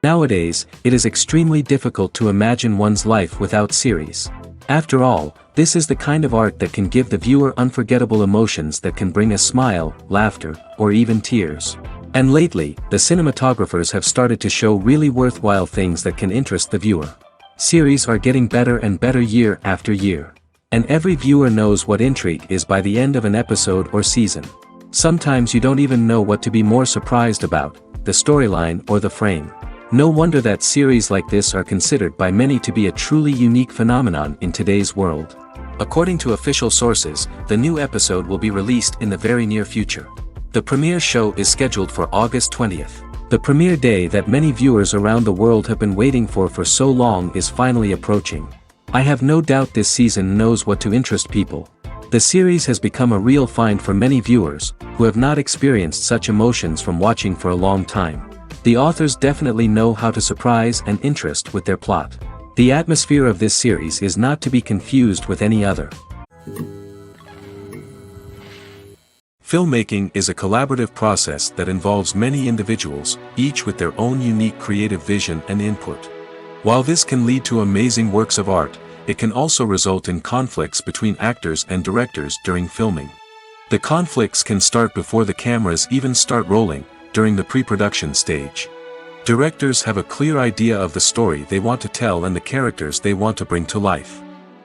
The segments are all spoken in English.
Nowadays, it is extremely difficult to imagine one's life without series. After all, this is the kind of art that can give the viewer unforgettable emotions that can bring a smile, laughter, or even tears. And lately, the cinematographers have started to show really worthwhile things that can interest the viewer. Series are getting better and better year after year. And every viewer knows what intrigue is by the end of an episode or season. Sometimes you don't even know what to be more surprised about, the storyline or the frame. No wonder that series like this are considered by many to be a truly unique phenomenon in today's world. According to official sources, the new episode will be released in the very near future. The premiere show is scheduled for August 20th. The premiere day that many viewers around the world have been waiting for so long is finally approaching. I have no doubt this season knows what to interest people. The series has become a real find for many viewers, who have not experienced such emotions from watching for a long time. The authors definitely know how to surprise and interest with their plot. The atmosphere of this series is not to be confused with any other. Filmmaking is a collaborative process that involves many individuals, each with their own unique creative vision and input. While this can lead to amazing works of art, it can also result in conflicts between actors and directors during filming. The conflicts can start before the cameras even start rolling, during the pre-production stage. Directors have a clear idea of the story they want to tell and the characters they want to bring to life.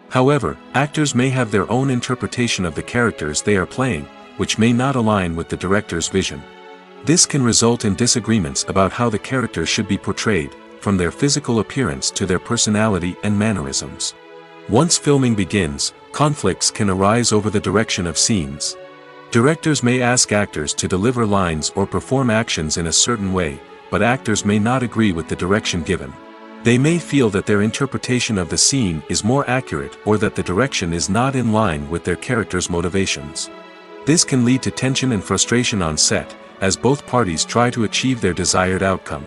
However, actors may have their own interpretation of the characters they are playing, which may not align with the director's vision. This can result in disagreements about how the characters should be portrayed, from their physical appearance to their personality and mannerisms. Once filming begins, conflicts can arise over the direction of scenes. Directors may ask actors to deliver lines or perform actions in a certain way, but actors may not agree with the direction given. They may feel that their interpretation of the scene is more accurate or that the direction is not in line with their character's motivations. This can lead to tension and frustration on set, as both parties try to achieve their desired outcome.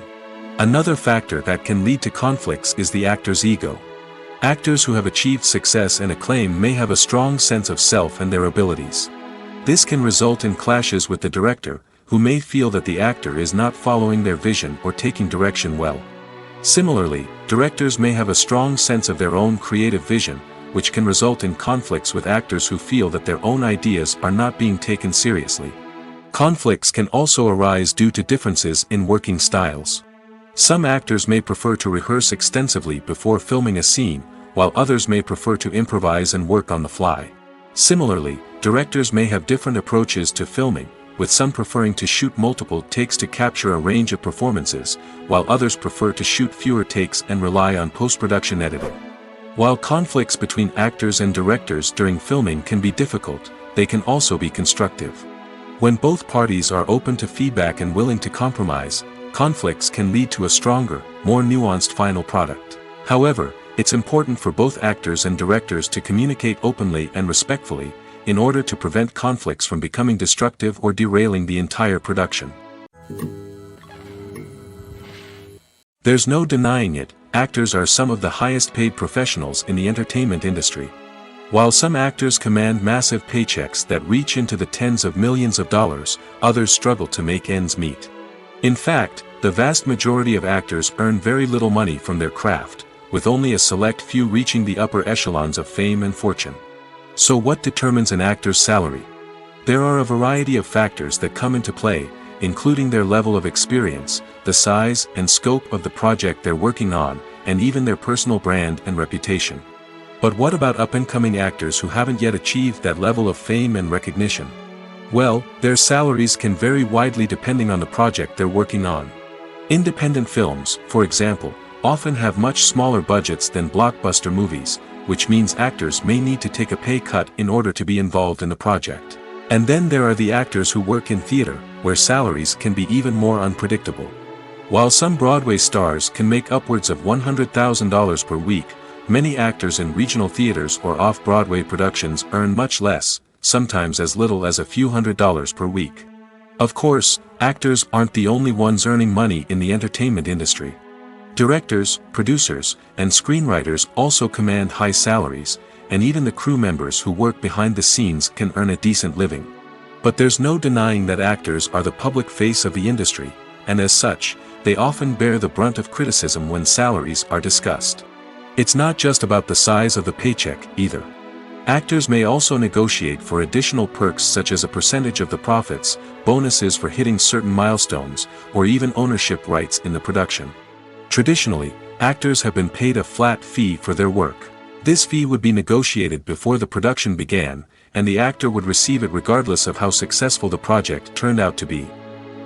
Another factor that can lead to conflicts is the actor's ego. Actors who have achieved success and acclaim may have a strong sense of self and their abilities. This can result in clashes with the director, who may feel that the actor is not following their vision or taking direction well. Similarly, directors may have a strong sense of their own creative vision, which can result in conflicts with actors who feel that their own ideas are not being taken seriously. Conflicts can also arise due to differences in working styles. Some actors may prefer to rehearse extensively before filming a scene, while others may prefer to improvise and work on the fly. Similarly, directors may have different approaches to filming, with some preferring to shoot multiple takes to capture a range of performances, while others prefer to shoot fewer takes and rely on post-production editing. While conflicts between actors and directors during filming can be difficult, they can also be constructive. When both parties are open to feedback and willing to compromise, conflicts can lead to a stronger, more nuanced final product. However, it's important for both actors and directors to communicate openly and respectfully, in order to prevent conflicts from becoming destructive or derailing the entire production. There's no denying it, actors are some of the highest paid professionals in the entertainment industry. While some actors command massive paychecks that reach into the tens of millions of dollars, others struggle to make ends meet. In fact, the vast majority of actors earn very little money from their craft, with only a select few reaching the upper echelons of fame and fortune. So what determines an actor's salary? There are a variety of factors that come into play, including their level of experience, the size and scope of the project they're working on, and even their personal brand and reputation. But what about up-and-coming actors who haven't yet achieved that level of fame and recognition? Well, their salaries can vary widely depending on the project they're working on. Independent films, for example, often have much smaller budgets than blockbuster movies, which means actors may need to take a pay cut in order to be involved in the project. And then there are the actors who work in theater, where salaries can be even more unpredictable. While some Broadway stars can make upwards of $100,000 per week, many actors in regional theaters or off-Broadway productions earn much less, sometimes as little as a few $100s per week. Of course, actors aren't the only ones earning money in the entertainment industry. Directors, producers, and screenwriters also command high salaries, and even the crew members who work behind the scenes can earn a decent living. But there's no denying that actors are the public face of the industry, and as such, they often bear the brunt of criticism when salaries are discussed. It's not just about the size of the paycheck, either. Actors may also negotiate for additional perks such as a percentage of the profits, bonuses for hitting certain milestones, or even ownership rights in the production. Traditionally, actors have been paid a flat fee for their work. This fee would be negotiated before the production began, and the actor would receive it regardless of how successful the project turned out to be.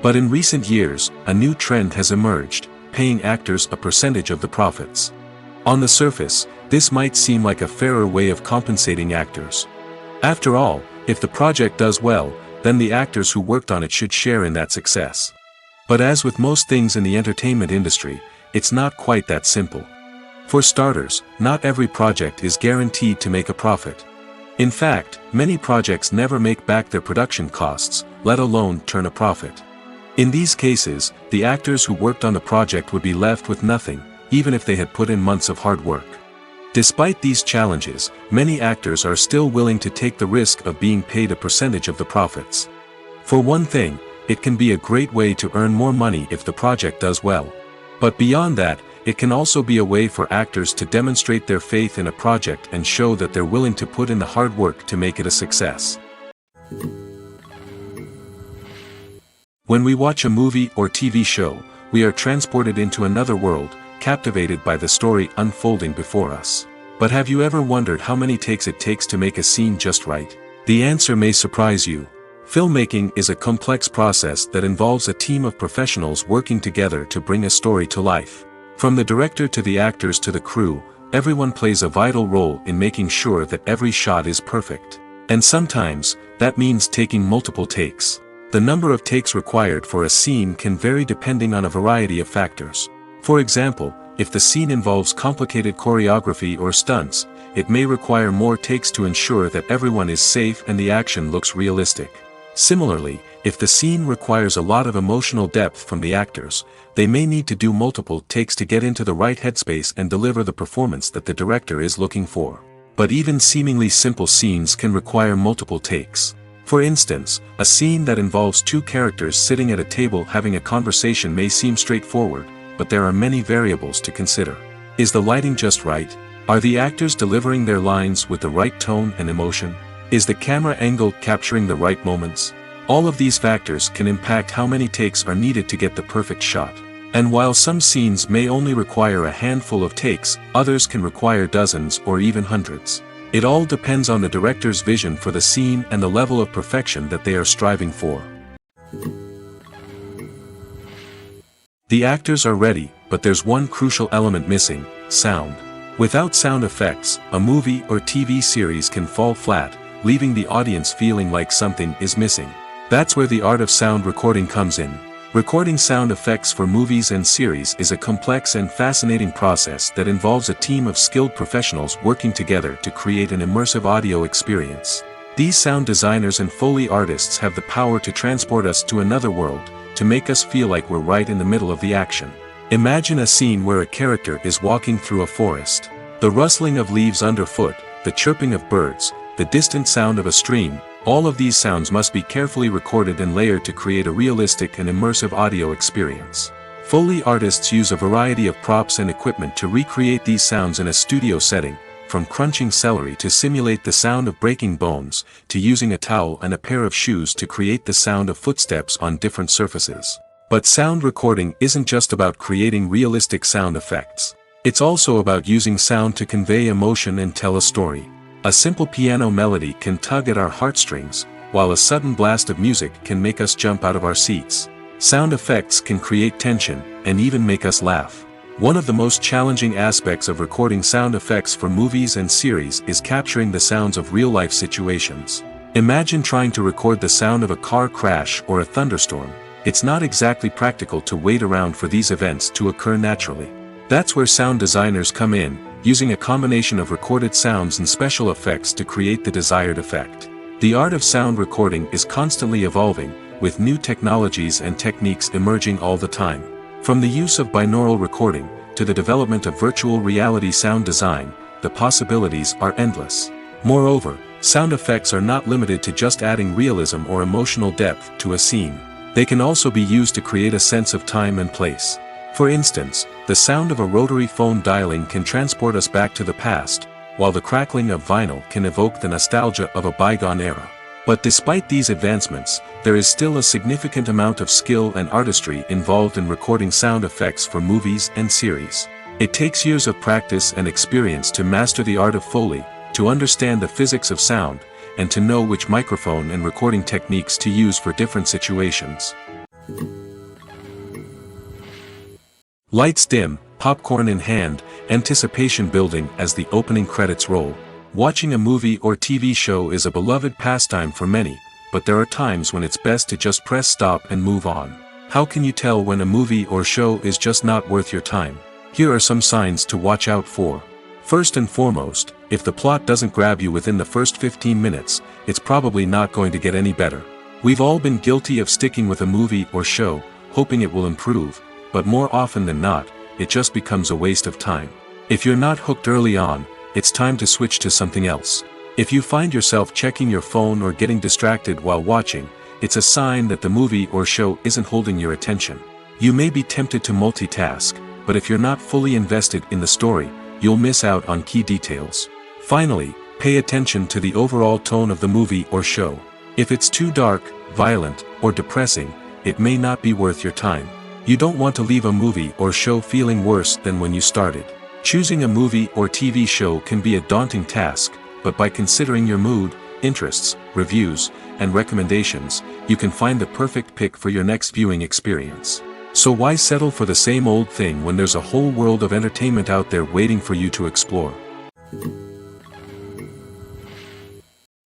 But in recent years, a new trend has emerged, paying actors a percentage of the profits. On the surface, this might seem like a fairer way of compensating actors. After all, if the project does well, then the actors who worked on it should share in that success. But as with most things in the entertainment industry, it's not quite that simple. For starters, not every project is guaranteed to make a profit. In fact, many projects never make back their production costs, let alone turn a profit. In these cases, the actors who worked on the project would be left with nothing, even if they had put in months of hard work. Despite these challenges, many actors are still willing to take the risk of being paid a percentage of the profits. For one thing, it can be a great way to earn more money if the project does well. But beyond that, it can also be a way for actors to demonstrate their faith in a project and show that they're willing to put in the hard work to make it a success. When we watch a movie or TV show, we are transported into another world, captivated by the story unfolding before us. But have you ever wondered how many takes it takes to make a scene just right? The answer may surprise you. Filmmaking is a complex process that involves a team of professionals working together to bring a story to life. From the director to the actors to the crew, everyone plays a vital role in making sure that every shot is perfect. And sometimes, that means taking multiple takes. The number of takes required for a scene can vary depending on a variety of factors. For example, if the scene involves complicated choreography or stunts, it may require more takes to ensure that everyone is safe and the action looks realistic. Similarly, if the scene requires a lot of emotional depth from the actors, they may need to do multiple takes to get into the right headspace and deliver the performance that the director is looking for. But even seemingly simple scenes can require multiple takes. For instance, a scene that involves two characters sitting at a table having a conversation may seem straightforward, but there are many variables to consider. Is the lighting just right? Are the actors delivering their lines with the right tone and emotion? Is the camera angle capturing the right moments? All of these factors can impact how many takes are needed to get the perfect shot. And while some scenes may only require a handful of takes, others can require dozens or even hundreds. It all depends on the director's vision for the scene and the level of perfection that they are striving for. The actors are ready, but there's one crucial element missing: sound. Without sound effects, a movie or TV series can fall flat, leaving the audience feeling like something is missing. That's where the art of sound recording comes in. Recording sound effects for movies and series is a complex and fascinating process that involves a team of skilled professionals working together to create an immersive audio experience. These sound designers and Foley artists have the power to transport us to another world, to make us feel like we're right in the middle of the action. Imagine a scene where a character is walking through a forest. The rustling of leaves underfoot, the chirping of birds, the distant sound of a stream, all of these sounds must be carefully recorded and layered to create a realistic and immersive audio experience. Foley artists use a variety of props and equipment to recreate these sounds in a studio setting, from crunching celery to simulate the sound of breaking bones, to using a towel and a pair of shoes to create the sound of footsteps on different surfaces. But sound recording isn't just about creating realistic sound effects. It's also about using sound to convey emotion and tell a story. A simple piano melody can tug at our heartstrings, while a sudden blast of music can make us jump out of our seats. Sound effects can create tension, and even make us laugh. One of the most challenging aspects of recording sound effects for movies and series is capturing the sounds of real-life situations. Imagine trying to record the sound of a car crash or a thunderstorm. It's not exactly practical to wait around for these events to occur naturally. That's where sound designers come in, using a combination of recorded sounds and special effects to create the desired effect. The art of sound recording is constantly evolving, with new technologies and techniques emerging all the time. From the use of binaural recording, to the development of virtual reality sound design, the possibilities are endless. Moreover, sound effects are not limited to just adding realism or emotional depth to a scene. They can also be used to create a sense of time and place. For instance, the sound of a rotary phone dialing can transport us back to the past, while the crackling of vinyl can evoke the nostalgia of a bygone era. But despite these advancements, there is still a significant amount of skill and artistry involved in recording sound effects for movies and series. It takes years of practice and experience to master the art of Foley, to understand the physics of sound, and to know which microphone and recording techniques to use for different situations. Lights dim, popcorn in hand, anticipation building as the opening credits roll. Watching a movie or TV show is a beloved pastime for many, but there are times when it's best to just press stop and move on. How can you tell when a movie or show is just not worth your time? Here are some signs to watch out for. First and foremost, if the plot doesn't grab you within the first 15 minutes, it's probably not going to get any better. We've all been guilty of sticking with a movie or show, hoping it will improve, but more often than not, it just becomes a waste of time. If you're not hooked early on, it's time to switch to something else. If you find yourself checking your phone or getting distracted while watching, it's a sign that the movie or show isn't holding your attention. You may be tempted to multitask, but if you're not fully invested in the story, you'll miss out on key details. Finally, pay attention to the overall tone of the movie or show. If it's too dark, violent, or depressing, it may not be worth your time. You don't want to leave a movie or show feeling worse than when you started. Choosing a movie or TV show can be a daunting task, but by considering your mood, interests, reviews, and recommendations, you can find the perfect pick for your next viewing experience. So why settle for the same old thing when there's a whole world of entertainment out there waiting for you to explore?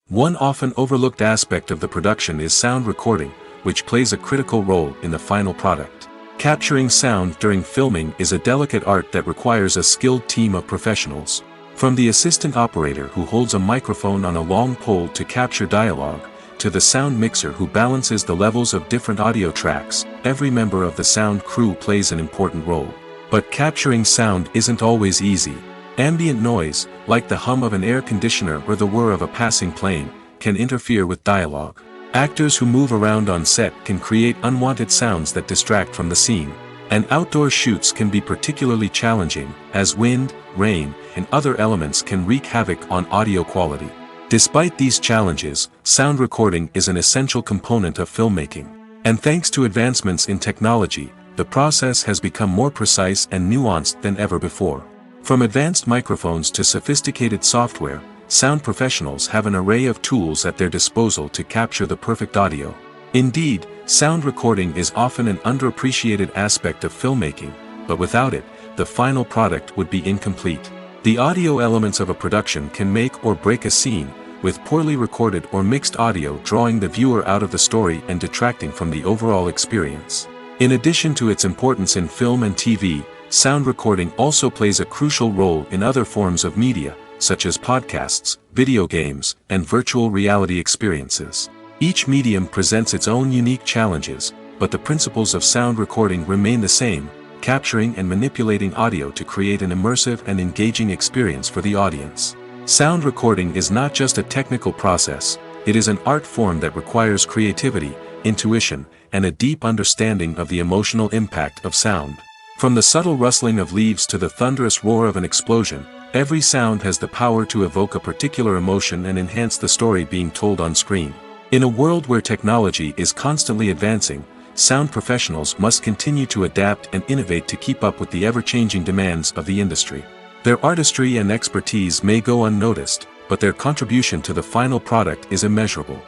One often overlooked aspect of the production is sound recording, which plays a critical role in the final product. Capturing sound during filming is a delicate art that requires a skilled team of professionals. From the assistant operator who holds a microphone on a long pole to capture dialogue, to the sound mixer who balances the levels of different audio tracks, every member of the sound crew plays an important role. But capturing sound isn't always easy. Ambient noise, like the hum of an air conditioner or the whir of a passing plane, can interfere with dialogue. Actors who move around on set can create unwanted sounds that distract from the scene. And outdoor shoots can be particularly challenging, as wind, rain, and other elements can wreak havoc on audio quality. Despite these challenges, sound recording is an essential component of filmmaking. And thanks to advancements in technology, the process has become more precise and nuanced than ever before. From advanced microphones to sophisticated software, sound professionals have an array of tools at their disposal to capture the perfect audio. Indeed, sound recording is often an underappreciated aspect of filmmaking, but without it, the final product would be incomplete. The audio elements of a production can make or break a scene, with poorly recorded or mixed audio drawing the viewer out of the story and detracting from the overall experience. In addition to its importance in film and TV, sound recording also plays a crucial role in other forms of media, such as podcasts, video games, and virtual reality experiences. Each medium presents its own unique challenges, but the principles of sound recording remain the same, capturing and manipulating audio to create an immersive and engaging experience for the audience. Sound recording is not just a technical process, it is an art form that requires creativity, intuition, and a deep understanding of the emotional impact of sound. From the subtle rustling of leaves to the thunderous roar of an explosion, every sound has the power to evoke a particular emotion and enhance the story being told on screen. In a world where technology is constantly advancing, sound professionals must continue to adapt and innovate to keep up with the ever-changing demands of the industry. Their artistry and expertise may go unnoticed, but their contribution to the final product is immeasurable.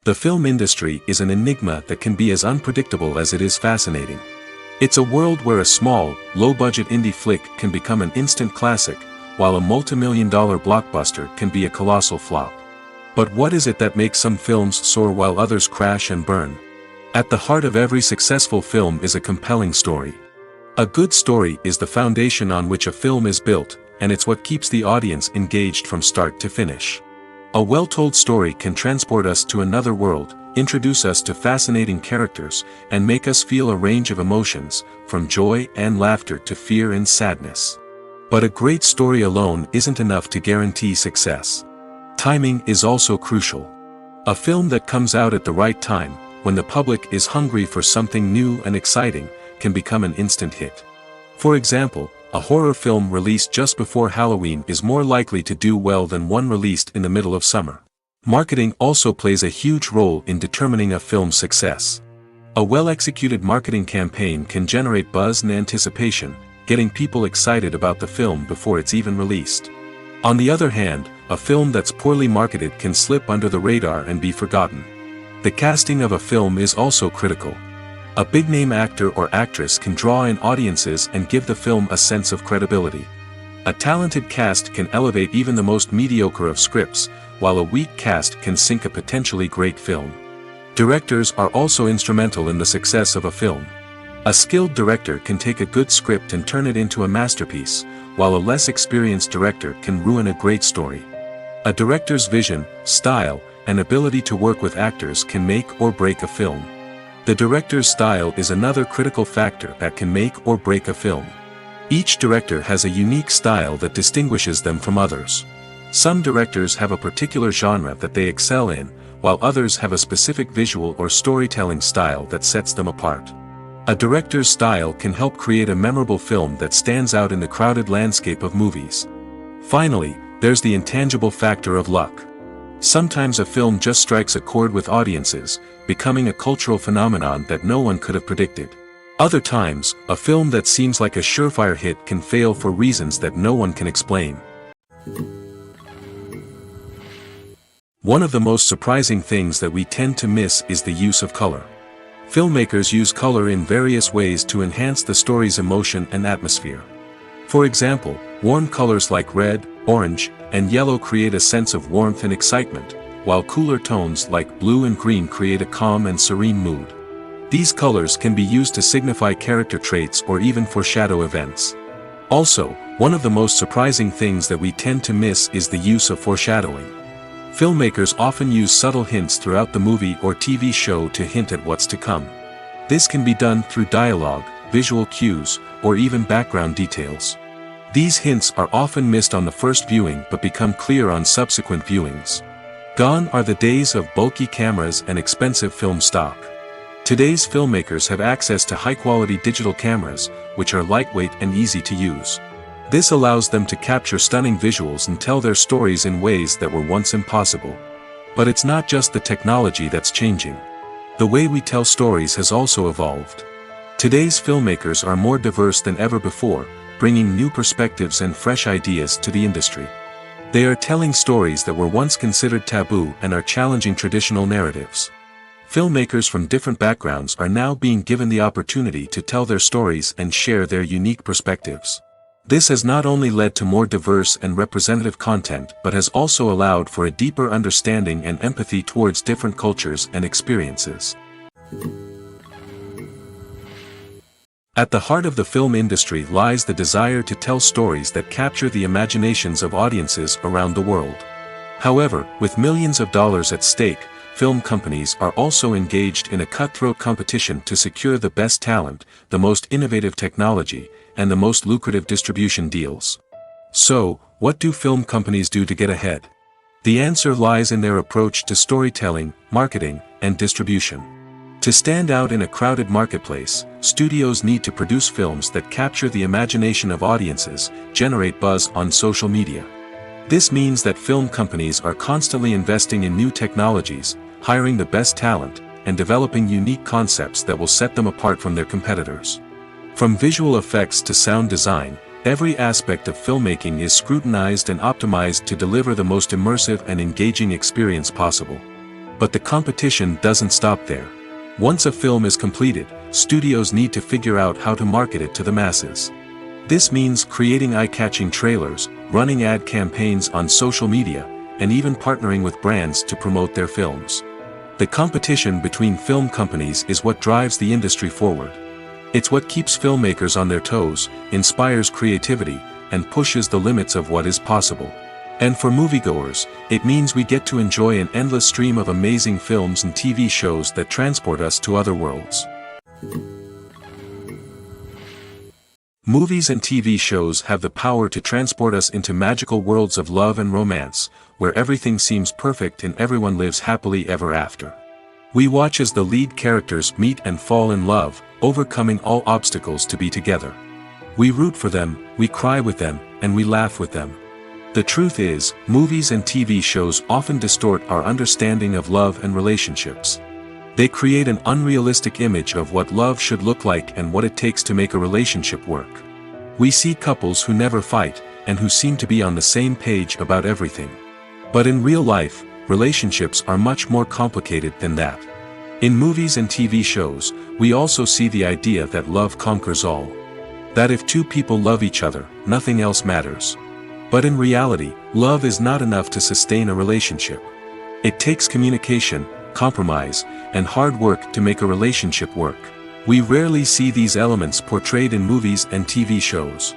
The film industry is an enigma that can be as unpredictable as it is fascinating. It's a world where a small, low-budget indie flick can become an instant classic, while a multi-million-dollar blockbuster can be a colossal flop. But what is it that makes some films soar while others crash and burn? At the heart of every successful film is a compelling story. A good story is the foundation on which a film is built, and it's what keeps the audience engaged from start to finish. A well-told story can transport us to another world, introduce us to fascinating characters, and make us feel a range of emotions, from joy and laughter to fear and sadness. But a great story alone isn't enough to guarantee success. Timing is also crucial. A film that comes out at the right time, when the public is hungry for something new and exciting, can become an instant hit. For example, a horror film released just before Halloween is more likely to do well than one released in the middle of summer. Marketing also plays a huge role in determining a film's success. A well-executed marketing campaign can generate buzz and anticipation, getting people excited about the film before it's even released. On the other hand, a film that's poorly marketed can slip under the radar and be forgotten. The casting of a film is also critical. A big-name actor or actress can draw in audiences and give the film a sense of credibility. A talented cast can elevate even the most mediocre of scripts, while a weak cast can sink a potentially great film. Directors are also instrumental in the success of a film. A skilled director can take a good script and turn it into a masterpiece, while a less experienced director can ruin a great story. A director's vision, style, and ability to work with actors can make or break a film. The director's style is another critical factor that can make or break a film. Each director has a unique style that distinguishes them from others. Some directors have a particular genre that they excel in, while others have a specific visual or storytelling style that sets them apart. A director's style can help create a memorable film that stands out in the crowded landscape of movies. Finally, there's the intangible factor of luck. Sometimes a film just strikes a chord with audiences, becoming a cultural phenomenon that no one could have predicted. Other times, a film that seems like a surefire hit can fail for reasons that no one can explain. One of the most surprising things that we tend to miss is the use of color. Filmmakers use color in various ways to enhance the story's emotion and atmosphere. For example, warm colors like red, orange, and yellow create a sense of warmth and excitement, while cooler tones like blue and green create a calm and serene mood. These colors can be used to signify character traits or even foreshadow events. Also, one of the most surprising things that we tend to miss is the use of foreshadowing. Filmmakers often use subtle hints throughout the movie or TV show to hint at what's to come. This can be done through dialogue, visual cues, or even background details. These hints are often missed on the first viewing but become clear on subsequent viewings. Gone are the days of bulky cameras and expensive film stock. Today's filmmakers have access to high-quality digital cameras, which are lightweight and easy to use. This allows them to capture stunning visuals and tell their stories in ways that were once impossible. But it's not just the technology that's changing. The way we tell stories has also evolved. Today's filmmakers are more diverse than ever before, bringing new perspectives and fresh ideas to the industry. They are telling stories that were once considered taboo and are challenging traditional narratives. Filmmakers from different backgrounds are now being given the opportunity to tell their stories and share their unique perspectives. This has not only led to more diverse and representative content but has also allowed for a deeper understanding and empathy towards different cultures and experiences. At the heart of the film industry lies the desire to tell stories that capture the imaginations of audiences around the world. However, with millions of dollars at stake, film companies are also engaged in a cutthroat competition to secure the best talent, the most innovative technology, and the most lucrative distribution deals. So, what do film companies do to get ahead? The answer lies in their approach to storytelling, marketing, and distribution. To stand out in a crowded marketplace, studios need to produce films that capture the imagination of audiences, generate buzz on social media. This means that film companies are constantly investing in new technologies, hiring the best talent, and developing unique concepts that will set them apart from their competitors. From visual effects to sound design, every aspect of filmmaking is scrutinized and optimized to deliver the most immersive and engaging experience possible. But the competition doesn't stop there. Once a film is completed, studios need to figure out how to market it to the masses. This means creating eye-catching trailers, running ad campaigns on social media, and even partnering with brands to promote their films. The competition between film companies is what drives the industry forward. It's what keeps filmmakers on their toes, inspires creativity, and pushes the limits of what is possible. And for moviegoers, it means we get to enjoy an endless stream of amazing films and TV shows that transport us to other worlds. Movies and TV shows have the power to transport us into magical worlds of love and romance, where everything seems perfect and everyone lives happily ever after. We watch as the lead characters meet and fall in love, overcoming all obstacles to be together. We root for them, we cry with them, and we laugh with them. The truth is, movies and TV shows often distort our understanding of love and relationships. They create an unrealistic image of what love should look like and what it takes to make a relationship work. We see couples who never fight, and who seem to be on the same page about everything. But in real life, relationships are much more complicated than that. In movies and TV shows, we also see the idea that love conquers all. That if two people love each other, nothing else matters. But in reality, love is not enough to sustain a relationship. It takes communication, compromise, and hard work to make a relationship work. We rarely see these elements portrayed in movies and TV shows.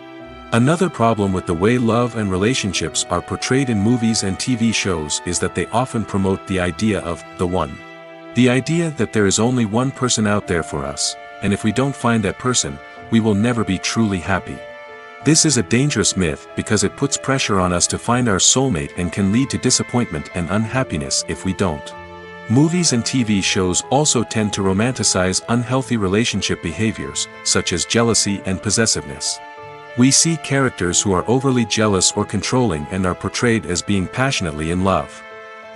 Another problem with the way love and relationships are portrayed in movies and TV shows is that they often promote the idea of the one. The idea that there is only one person out there for us, and if we don't find that person, we will never be truly happy. This is a dangerous myth because it puts pressure on us to find our soulmate and can lead to disappointment and unhappiness if we don't. Movies and TV shows also tend to romanticize unhealthy relationship behaviors, such as jealousy and possessiveness. We see characters who are overly jealous or controlling and are portrayed as being passionately in love.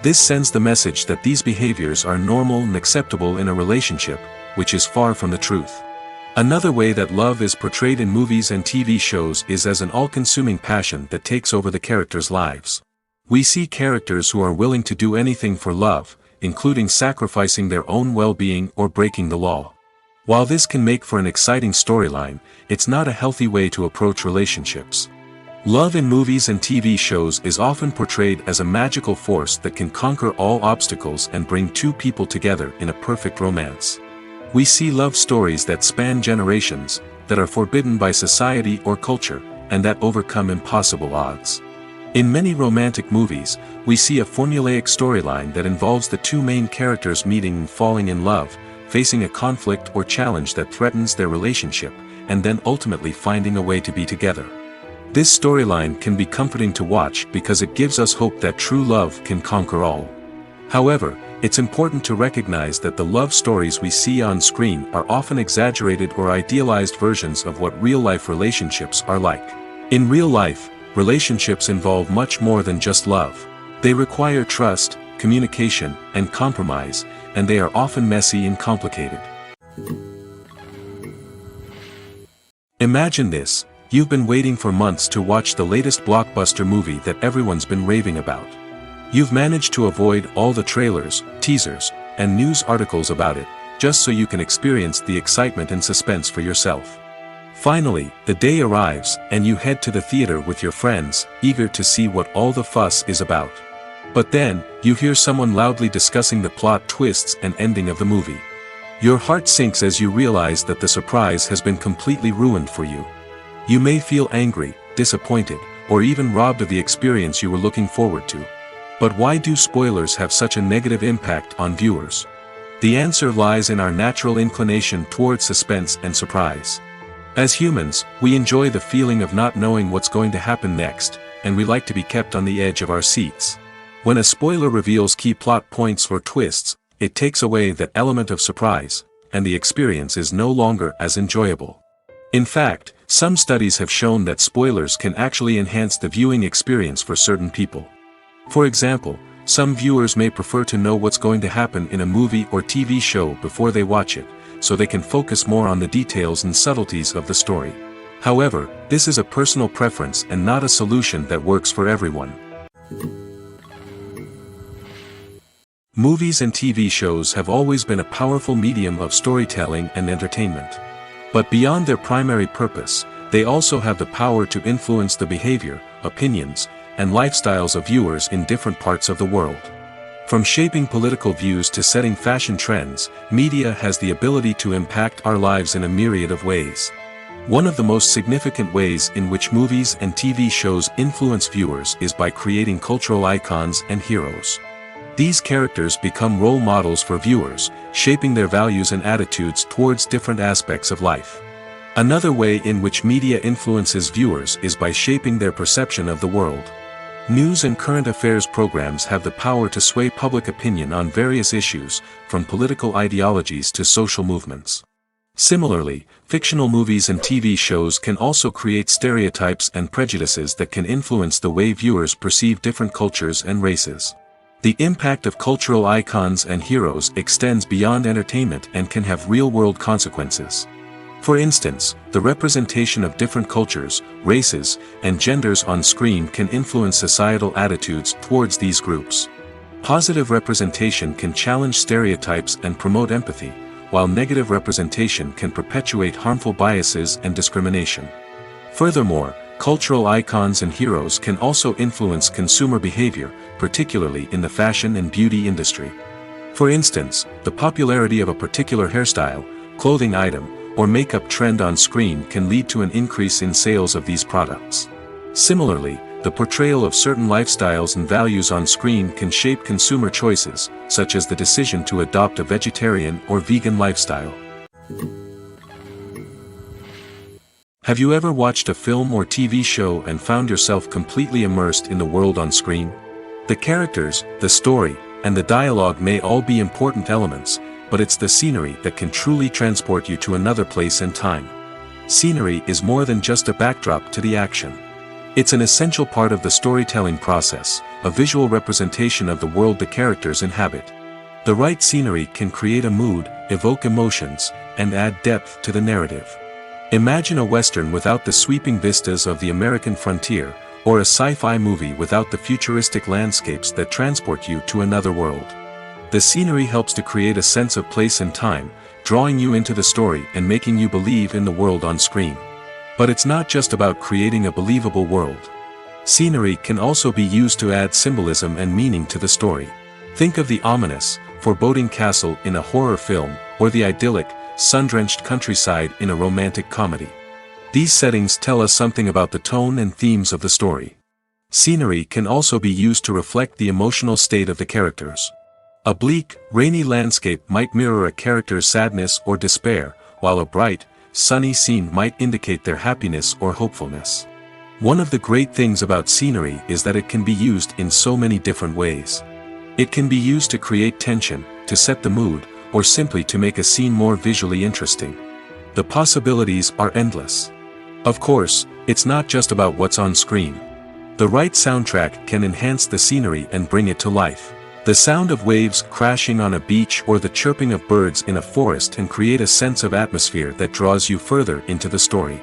This sends the message that these behaviors are normal and acceptable in a relationship, which is far from the truth. Another way that love is portrayed in movies and TV shows is as an all-consuming passion that takes over the characters' lives. We see characters who are willing to do anything for love, including sacrificing their own well-being or breaking the law. While this can make for an exciting storyline, it's not a healthy way to approach relationships. Love in movies and TV shows is often portrayed as a magical force that can conquer all obstacles and bring two people together in a perfect romance. We see love stories that span generations, that are forbidden by society or culture, and that overcome impossible odds. In many romantic movies, we see a formulaic storyline that involves the two main characters meeting and falling in love, facing a conflict or challenge that threatens their relationship, and then ultimately finding a way to be together. This storyline can be comforting to watch because it gives us hope that true love can conquer all. However, it's important to recognize that the love stories we see on screen are often exaggerated or idealized versions of what real-life relationships are like. In real life, relationships involve much more than just love. They require trust, communication, and compromise, and they are often messy and complicated. Imagine this: you've been waiting for months to watch the latest blockbuster movie that everyone's been raving about. You've managed to avoid all the trailers, teasers, and news articles about it, just so you can experience the excitement and suspense for yourself. Finally, the day arrives, and you head to the theater with your friends, eager to see what all the fuss is about. But then, you hear someone loudly discussing the plot twists and ending of the movie. Your heart sinks as you realize that the surprise has been completely ruined for you. You may feel angry, disappointed, or even robbed of the experience you were looking forward to. But why do spoilers have such a negative impact on viewers? The answer lies in our natural inclination toward suspense and surprise. As humans, we enjoy the feeling of not knowing what's going to happen next, and we like to be kept on the edge of our seats. When a spoiler reveals key plot points or twists, it takes away that element of surprise, and the experience is no longer as enjoyable. In fact, some studies have shown that spoilers can actually enhance the viewing experience for certain people. For example, some viewers may prefer to know what's going to happen in a movie or TV show before they watch it, so they can focus more on the details and subtleties of the story. However, this is a personal preference and not a solution that works for everyone. Movies and TV shows have always been a powerful medium of storytelling and entertainment. But beyond their primary purpose, they also have the power to influence the behavior, opinions, and lifestyles of viewers in different parts of the world. From shaping political views to setting fashion trends, media has the ability to impact our lives in a myriad of ways. One of the most significant ways in which movies and TV shows influence viewers is by creating cultural icons and heroes. These characters become role models for viewers, shaping their values and attitudes towards different aspects of life. Another way in which media influences viewers is by shaping their perception of the world. News and current affairs programs have the power to sway public opinion on various issues, from political ideologies to social movements. Similarly, fictional movies and TV shows can also create stereotypes and prejudices that can influence the way viewers perceive different cultures and races. The impact of cultural icons and heroes extends beyond entertainment and can have real-world consequences. For instance, the representation of different cultures, races, and genders on screen can influence societal attitudes towards these groups. Positive representation can challenge stereotypes and promote empathy, while negative representation can perpetuate harmful biases and discrimination. Furthermore, cultural icons and heroes can also influence consumer behavior, particularly in the fashion and beauty industry. For instance, the popularity of a particular hairstyle, clothing item, or makeup trend on screen can lead to an increase in sales of these products. Similarly, the portrayal of certain lifestyles and values on screen can shape consumer choices, such as the decision to adopt a vegetarian or vegan lifestyle. Have you ever watched a film or TV show and found yourself completely immersed in the world on screen? The characters, the story, and the dialogue may all be important elements, but it's the scenery that can truly transport you to another place and time. Scenery is more than just a backdrop to the action. It's an essential part of the storytelling process, a visual representation of the world the characters inhabit. The right scenery can create a mood, evoke emotions, and add depth to the narrative. Imagine a Western without the sweeping vistas of the American frontier, or a sci-fi movie without the futuristic landscapes that transport you to another world. The scenery helps to create a sense of place and time, drawing you into the story and making you believe in the world on screen. But it's not just about creating a believable world. Scenery can also be used to add symbolism and meaning to the story. Think of the ominous, foreboding castle in a horror film, or the idyllic, sun-drenched countryside in a romantic comedy. These settings tell us something about the tone and themes of the story. Scenery can also be used to reflect the emotional state of the characters. A bleak, rainy landscape might mirror a character's sadness or despair, while a bright, sunny scene might indicate their happiness or hopefulness. One of the great things about scenery is that it can be used in so many different ways. It can be used to create tension, to set the mood, or simply to make a scene more visually interesting. The possibilities are endless. Of course, it's not just about what's on screen. The right soundtrack can enhance the scenery and bring it to life. The sound of waves crashing on a beach or the chirping of birds in a forest can create a sense of atmosphere that draws you further into the story.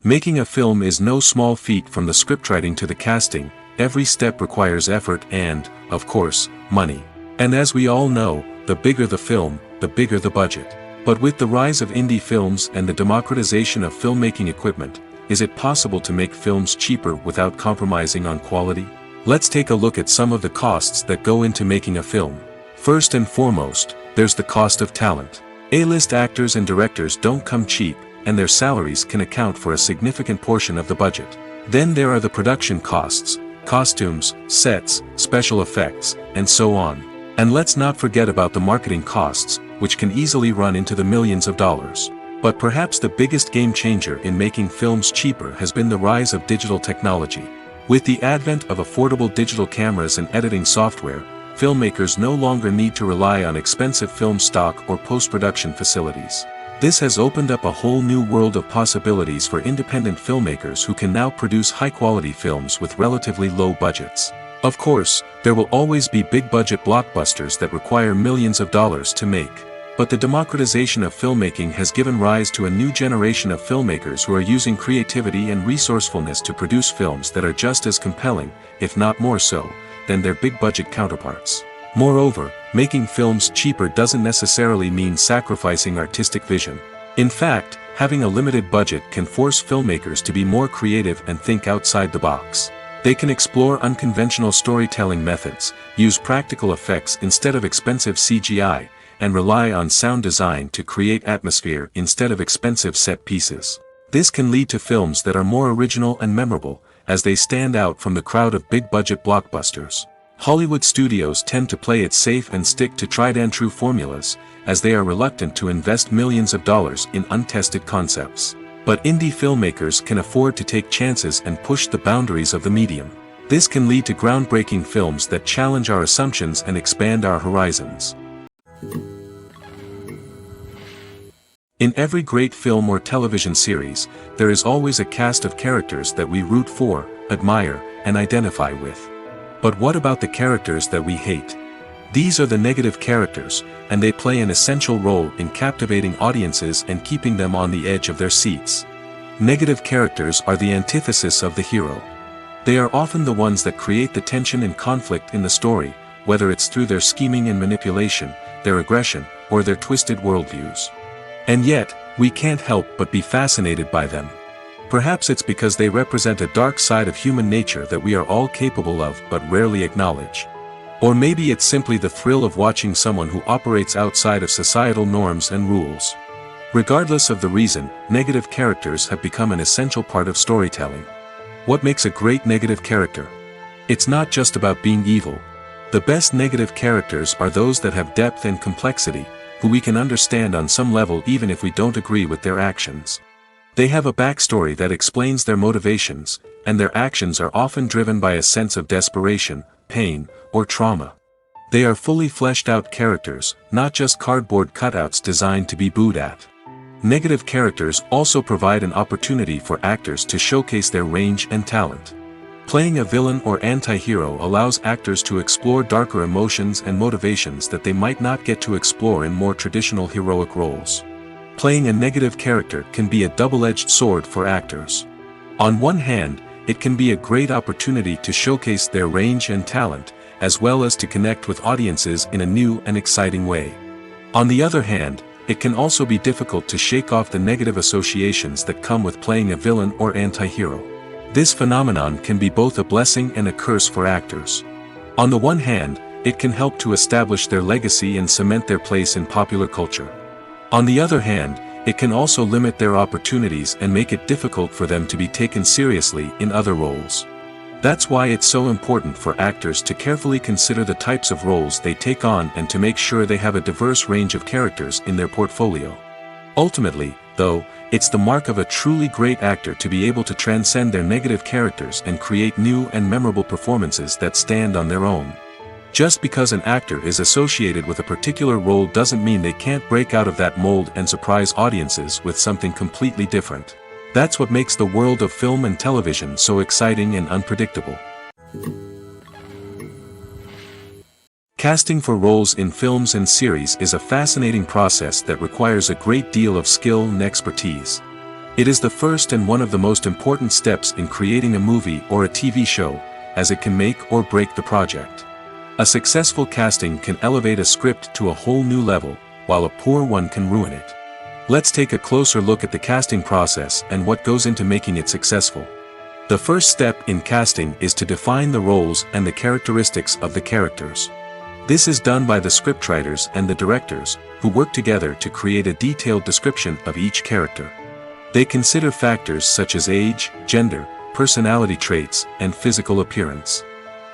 Making a film is no small feat. From the scriptwriting to the casting, every step requires effort and, of course, money. And as we all know, the bigger the film, the bigger the budget. But with the rise of indie films and the democratization of filmmaking equipment, is it possible to make films cheaper without compromising on quality? Let's take a look at some of the costs that go into making a film. First and foremost, there's the cost of talent. A-list actors and directors don't come cheap, and their salaries can account for a significant portion of the budget. Then there are the production costs, costumes, sets, special effects, and so on. And let's not forget about the marketing costs, which can easily run into the millions of dollars. But perhaps the biggest game changer in making films cheaper has been the rise of digital technology. With the advent of affordable digital cameras and editing software, filmmakers no longer need to rely on expensive film stock or post-production facilities. This has opened up a whole new world of possibilities for independent filmmakers who can now produce high-quality films with relatively low budgets. Of course, there will always be big-budget blockbusters that require millions of dollars to make. But the democratization of filmmaking has given rise to a new generation of filmmakers who are using creativity and resourcefulness to produce films that are just as compelling, if not more so, than their big-budget counterparts. Moreover, making films cheaper doesn't necessarily mean sacrificing artistic vision. In fact, having a limited budget can force filmmakers to be more creative and think outside the box. They can explore unconventional storytelling methods, use practical effects instead of expensive CGI, and rely on sound design to create atmosphere instead of expensive set pieces. This can lead to films that are more original and memorable, as they stand out from the crowd of big-budget blockbusters. Hollywood studios tend to play it safe and stick to tried-and-true formulas, as they are reluctant to invest millions of dollars in untested concepts. But indie filmmakers can afford to take chances and push the boundaries of the medium. This can lead to groundbreaking films that challenge our assumptions and expand our horizons. In every great film or television series, there is always a cast of characters that we root for, admire, and identify with. But what about the characters that we hate? These are the negative characters, and they play an essential role in captivating audiences and keeping them on the edge of their seats. Negative characters are the antithesis of the hero. They are often the ones that create the tension and conflict in the story, whether it's through their scheming and manipulation, their aggression, or their twisted worldviews. And yet, we can't help but be fascinated by them. Perhaps it's because they represent a dark side of human nature that we are all capable of but rarely acknowledge. Or maybe it's simply the thrill of watching someone who operates outside of societal norms and rules. Regardless of the reason, negative characters have become an essential part of storytelling. What makes a great negative character? It's not just about being evil. The best negative characters are those that have depth and complexity, who we can understand on some level even if we don't agree with their actions. They have a backstory that explains their motivations, and their actions are often driven by a sense of desperation, pain, or trauma. They are fully fleshed out characters, not just cardboard cutouts designed to be booed at. Negative characters also provide an opportunity for actors to showcase their range and talent. Playing a villain or anti-hero allows actors to explore darker emotions and motivations that they might not get to explore in more traditional heroic roles. Playing a negative character can be a double-edged sword for actors. On one hand, it can be a great opportunity to showcase their range and talent, as well as to connect with audiences in a new and exciting way. On the other hand, it can also be difficult to shake off the negative associations that come with playing a villain or anti-hero. This phenomenon can be both a blessing and a curse for actors. On the one hand, it can help to establish their legacy and cement their place in popular culture. On the other hand, it can also limit their opportunities and make it difficult for them to be taken seriously in other roles. That's why it's so important for actors to carefully consider the types of roles they take on and to make sure they have a diverse range of characters in their portfolio. Ultimately, though, it's the mark of a truly great actor to be able to transcend their negative characters and create new and memorable performances that stand on their own. Just because an actor is associated with a particular role doesn't mean they can't break out of that mold and surprise audiences with something completely different. That's what makes the world of film and television so exciting and unpredictable. Casting for roles in films and series is a fascinating process that requires a great deal of skill and expertise. It is the first and one of the most important steps in creating a movie or a TV show, as it can make or break the project. A successful casting can elevate a script to a whole new level, while a poor one can ruin it. Let's take a closer look at the casting process and what goes into making it successful. The first step in casting is to define the roles and the characteristics of the characters. This is done by the scriptwriters and the directors, who work together to create a detailed description of each character. They consider factors such as age, gender, personality traits, and physical appearance.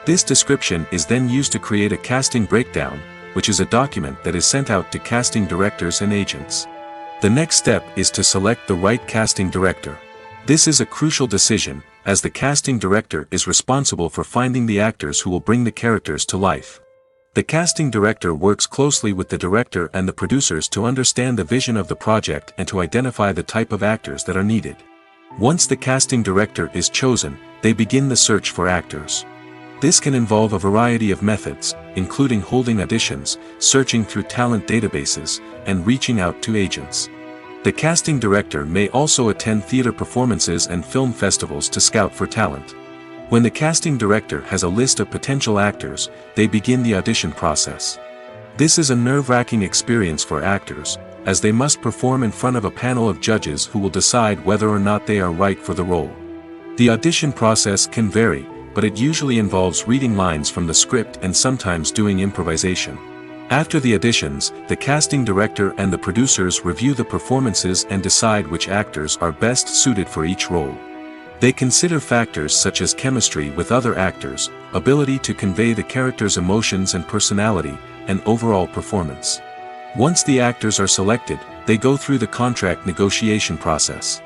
This description is then used to create a casting breakdown, which is a document that is sent out to casting directors and agents. The next step is to select the right casting director. This is a crucial decision, as the casting director is responsible for finding the actors who will bring the characters to life. The casting director works closely with the director and the producers to understand the vision of the project and to identify the type of actors that are needed. Once the casting director is chosen, they begin the search for actors. This can involve a variety of methods, including holding auditions, searching through talent databases, and reaching out to agents. The casting director may also attend theater performances and film festivals to scout for talent. When the casting director has a list of potential actors, they begin the audition process. This is a nerve-wracking experience for actors, as they must perform in front of a panel of judges who will decide whether or not they are right for the role. The audition process can vary, but it usually involves reading lines from the script and sometimes doing improvisation. After the auditions, the casting director and the producers review the performances and decide which actors are best suited for each role. They consider factors such as chemistry with other actors, ability to convey the character's emotions and personality, and overall performance. Once the actors are selected, they go through the contract negotiation process.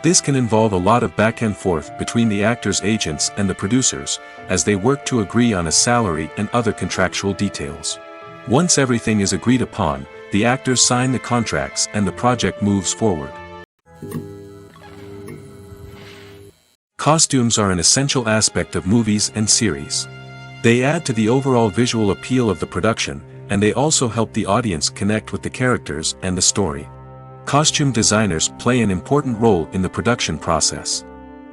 This can involve a lot of back and forth between the actors' agents and the producers, as they work to agree on a salary and other contractual details. Once everything is agreed upon, the actors sign the contracts and the project moves forward. Costumes are an essential aspect of movies and series. They add to the overall visual appeal of the production, and they also help the audience connect with the characters and the story. Costume designers play an important role in the production process.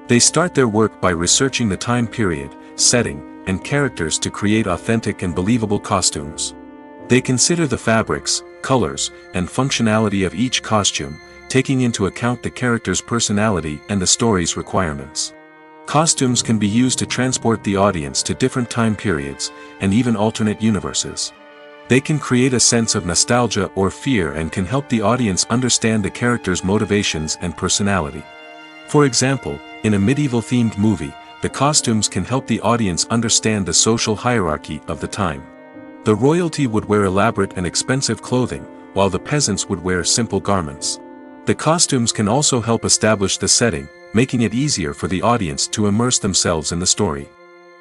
They start their work by researching the time period, setting, and characters to create authentic and believable costumes. They consider the fabrics, colors, and functionality of each costume, taking into account the character's personality and the story's requirements. Costumes can be used to transport the audience to different time periods, and even alternate universes. They can create a sense of nostalgia or fear and can help the audience understand the character's motivations and personality. For example, in a medieval-themed movie, the costumes can help the audience understand the social hierarchy of the time. The royalty would wear elaborate and expensive clothing, while the peasants would wear simple garments. The costumes can also help establish the setting, making it easier for the audience to immerse themselves in the story.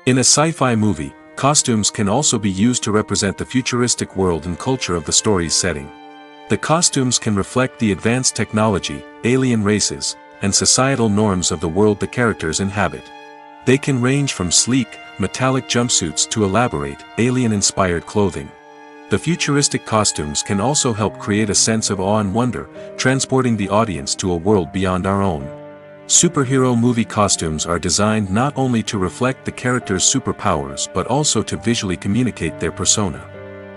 In a sci-fi movie, costumes can also be used to represent the futuristic world and culture of the story's setting. The costumes can reflect the advanced technology, alien races, and societal norms of the world the characters inhabit. They can range from sleek, metallic jumpsuits to elaborate, alien-inspired clothing. The futuristic costumes can also help create a sense of awe and wonder, transporting the audience to a world beyond our own. Superhero movie costumes are designed not only to reflect the character's superpowers but also to visually communicate their persona.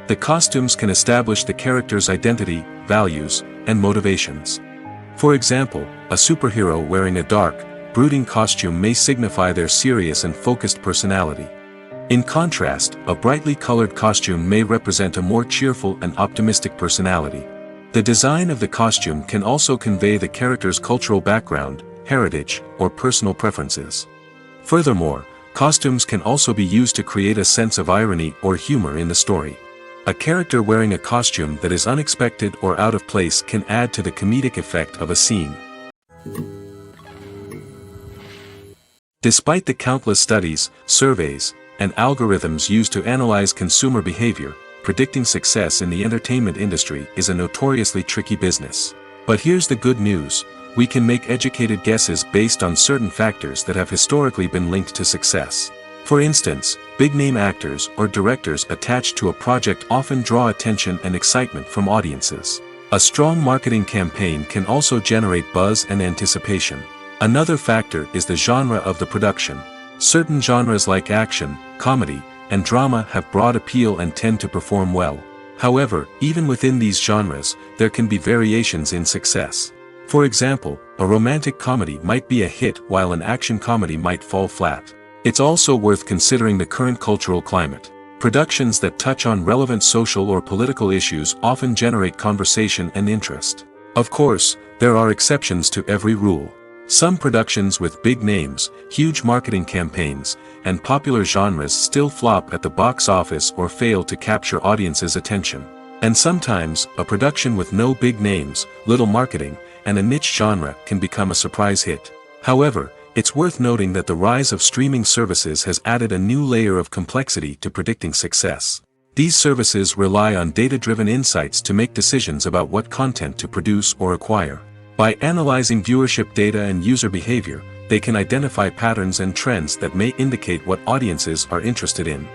The costumes can establish the character's identity, values, and motivations. For example, a superhero wearing a dark, brooding costume may signify their serious and focused personality. In contrast, a brightly colored costume may represent a more cheerful and optimistic personality. The design of the costume can also convey the character's cultural background, heritage, or personal preferences. Furthermore, costumes can also be used to create a sense of irony or humor in the story. A character wearing a costume that is unexpected or out of place can add to the comedic effect of a scene. Despite the countless studies, surveys, and algorithms used to analyze consumer behavior, predicting success in the entertainment industry is a notoriously tricky business. But here's the good news: we can make educated guesses based on certain factors that have historically been linked to success. For instance, big-name actors or directors attached to a project often draw attention and excitement from audiences. A strong marketing campaign can also generate buzz and anticipation. Another factor is the genre of the production. Certain genres like action, comedy, and drama have broad appeal and tend to perform well. However, even within these genres, there can be variations in success. For example, a romantic comedy might be a hit while an action comedy might fall flat. It's also worth considering the current cultural climate. Productions that touch on relevant social or political issues often generate conversation and interest. Of course, there are exceptions to every rule. Some productions with big names, huge marketing campaigns, and popular genres still flop at the box office or fail to capture audiences' attention. And sometimes, a production with no big names, little marketing, and a niche genre can become a surprise hit. However, it's worth noting that the rise of streaming services has added a new layer of complexity to predicting success. These services rely on data-driven insights to make decisions about what content to produce or acquire. By analyzing viewership data and user behavior, they can identify patterns and trends that may indicate what audiences are interested in.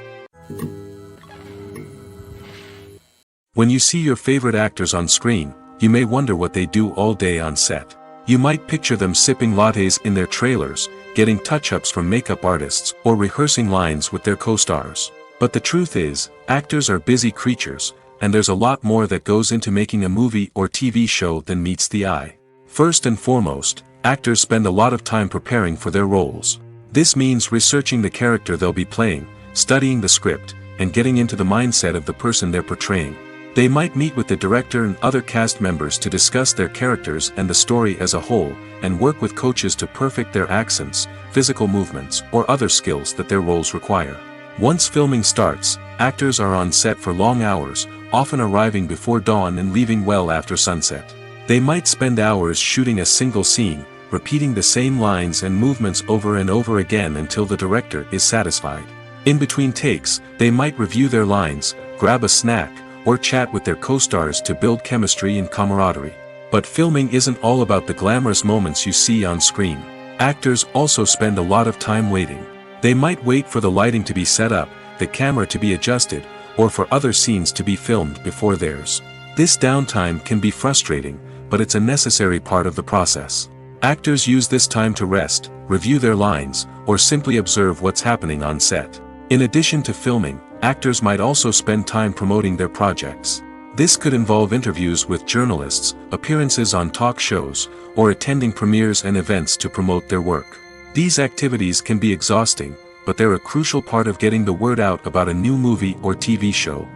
When you see your favorite actors on screen, you may wonder what they do all day on set. You might picture them sipping lattes in their trailers, getting touch-ups from makeup artists, or rehearsing lines with their co-stars. But the truth is, actors are busy creatures, and there's a lot more that goes into making a movie or TV show than meets the eye. First and foremost, actors spend a lot of time preparing for their roles. This means researching the character they'll be playing, studying the script, and getting into the mindset of the person they're portraying. They might meet with the director and other cast members to discuss their characters and the story as a whole, and work with coaches to perfect their accents, physical movements, or other skills that their roles require. Once filming starts, actors are on set for long hours, often arriving before dawn and leaving well after sunset. They might spend hours shooting a single scene, repeating the same lines and movements over and over again until the director is satisfied. In between takes, they might review their lines, grab a snack, or chat with their co-stars to build chemistry and camaraderie. But filming isn't all about the glamorous moments you see on screen. Actors also spend a lot of time waiting. They might wait for the lighting to be set up, the camera to be adjusted, or for other scenes to be filmed before theirs. This downtime can be frustrating, but it's a necessary part of the process. Actors use this time to rest, review their lines, or simply observe what's happening on set. In addition to filming, actors might also spend time promoting their projects. This could involve interviews with journalists, appearances on talk shows, or attending premieres and events to promote their work. These activities can be exhausting, but they're a crucial part of getting the word out about a new movie or TV show.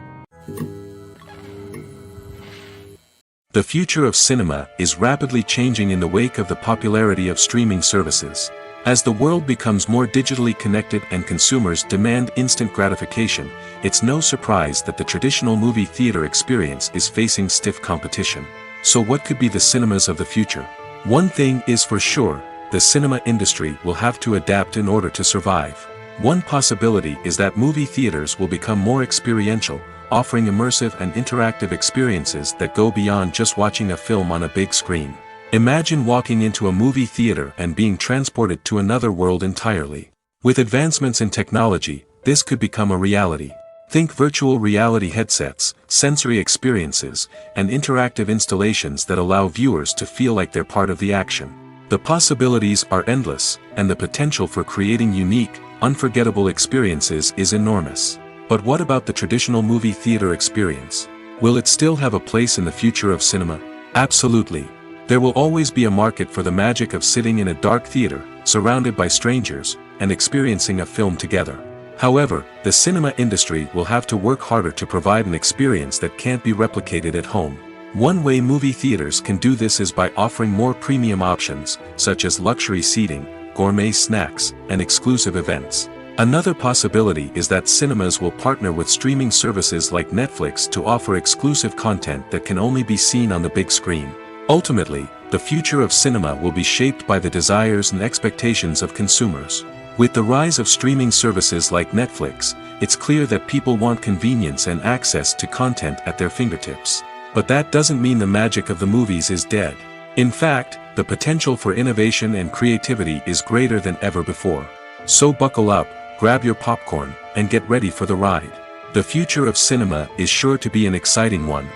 The future of cinema is rapidly changing in the wake of the popularity of streaming services. As the world becomes more digitally connected and consumers demand instant gratification, it's no surprise that the traditional movie theater experience is facing stiff competition. So what could be the cinemas of the future? One thing is for sure, the cinema industry will have to adapt in order to survive. One possibility is that movie theaters will become more experiential, offering immersive and interactive experiences that go beyond just watching a film on a big screen. Imagine walking into a movie theater and being transported to another world entirely. With advancements in technology, this could become a reality. Think virtual reality headsets, sensory experiences, and interactive installations that allow viewers to feel like they're part of the action. The possibilities are endless, and the potential for creating unique, unforgettable experiences is enormous. But what about the traditional movie theater experience? Will it still have a place in the future of cinema? Absolutely. There will always be a market for the magic of sitting in a dark theater, surrounded by strangers, and experiencing a film together. However, the cinema industry will have to work harder to provide an experience that can't be replicated at home. One way movie theaters can do this is by offering more premium options, such as luxury seating, gourmet snacks, and exclusive events. Another possibility is that cinemas will partner with streaming services like Netflix to offer exclusive content that can only be seen on the big screen. Ultimately, the future of cinema will be shaped by the desires and expectations of consumers. With the rise of streaming services like Netflix, it's clear that people want convenience and access to content at their fingertips. But that doesn't mean the magic of the movies is dead. In fact, the potential for innovation and creativity is greater than ever before. So buckle up, grab your popcorn, and get ready for the ride. The future of cinema is sure to be an exciting one.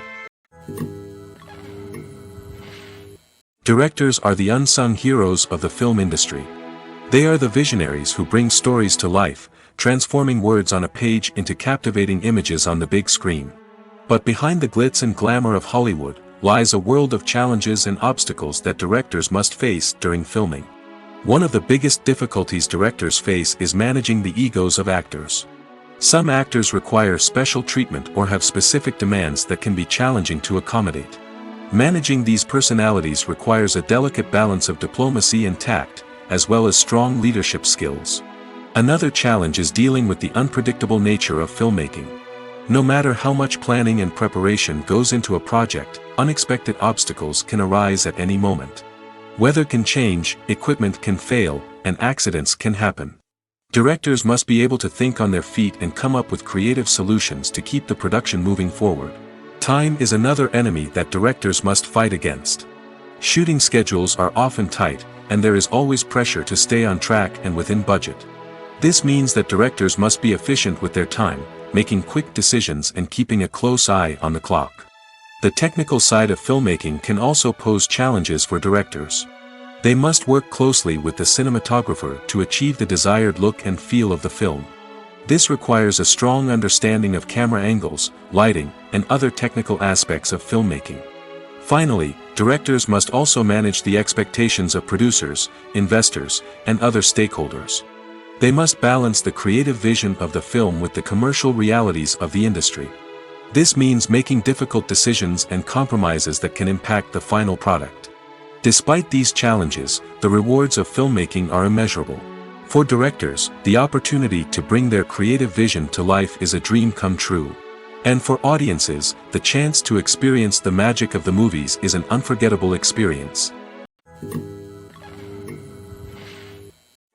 Directors are the unsung heroes of the film industry. They are the visionaries who bring stories to life, transforming words on a page into captivating images on the big screen. But behind the glitz and glamour of Hollywood, lies a world of challenges and obstacles that directors must face during filming. One of the biggest difficulties directors face is managing the egos of actors. Some actors require special treatment or have specific demands that can be challenging to accommodate. Managing these personalities requires a delicate balance of diplomacy and tact, as well as strong leadership skills. Another challenge is dealing with the unpredictable nature of filmmaking. No matter how much planning and preparation goes into a project, unexpected obstacles can arise at any moment. Weather can change, equipment can fail, and accidents can happen. Directors must be able to think on their feet and come up with creative solutions to keep the production moving forward. Time is another enemy that directors must fight against. Shooting schedules are often tight, and there is always pressure to stay on track and within budget. This means that directors must be efficient with their time, making quick decisions and keeping a close eye on the clock. The technical side of filmmaking can also pose challenges for directors. They must work closely with the cinematographer to achieve the desired look and feel of the film. This requires a strong understanding of camera angles, lighting, and other technical aspects of filmmaking. Finally, directors must also manage the expectations of producers, investors, and other stakeholders. They must balance the creative vision of the film with the commercial realities of the industry. This means making difficult decisions and compromises that can impact the final product. Despite these challenges, the rewards of filmmaking are immeasurable. For directors, the opportunity to bring their creative vision to life is a dream come true. And for audiences, the chance to experience the magic of the movies is an unforgettable experience.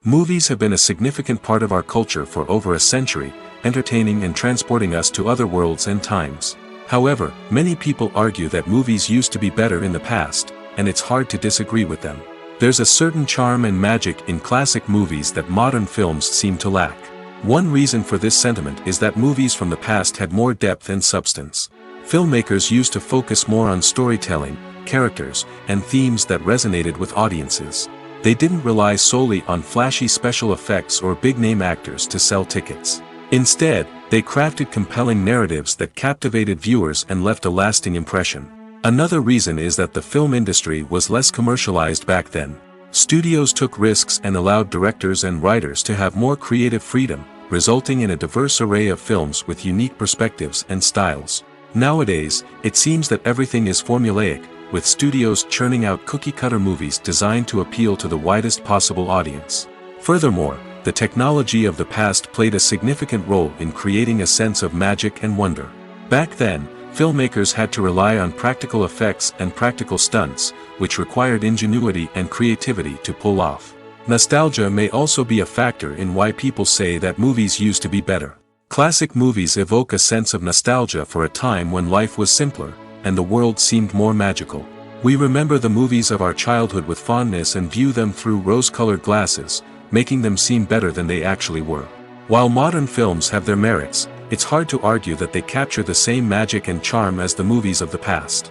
Movies have been a significant part of our culture for over a century, entertaining and transporting us to other worlds and times. However, many people argue that movies used to be better in the past, and it's hard to disagree with them. There's a certain charm and magic in classic movies that modern films seem to lack. One reason for this sentiment is that movies from the past had more depth and substance. Filmmakers used to focus more on storytelling, characters, and themes that resonated with audiences. They didn't rely solely on flashy special effects or big-name actors to sell tickets. Instead, they crafted compelling narratives that captivated viewers and left a lasting impression. Another reason is that the film industry was less commercialized back then. Studios took risks and allowed directors and writers to have more creative freedom, resulting in a diverse array of films with unique perspectives and styles. Nowadays, it seems that everything is formulaic, with studios churning out cookie-cutter movies designed to appeal to the widest possible audience. Furthermore, the technology of the past played a significant role in creating a sense of magic and wonder. Back then, filmmakers had to rely on practical effects and practical stunts, which required ingenuity and creativity to pull off. Nostalgia may also be a factor in why people say that movies used to be better. Classic movies evoke a sense of nostalgia for a time when life was simpler, and the world seemed more magical. We remember the movies of our childhood with fondness and view them through rose-colored glasses, making them seem better than they actually were. While modern films have their merits, it's hard to argue that they capture the same magic and charm as the movies of the past.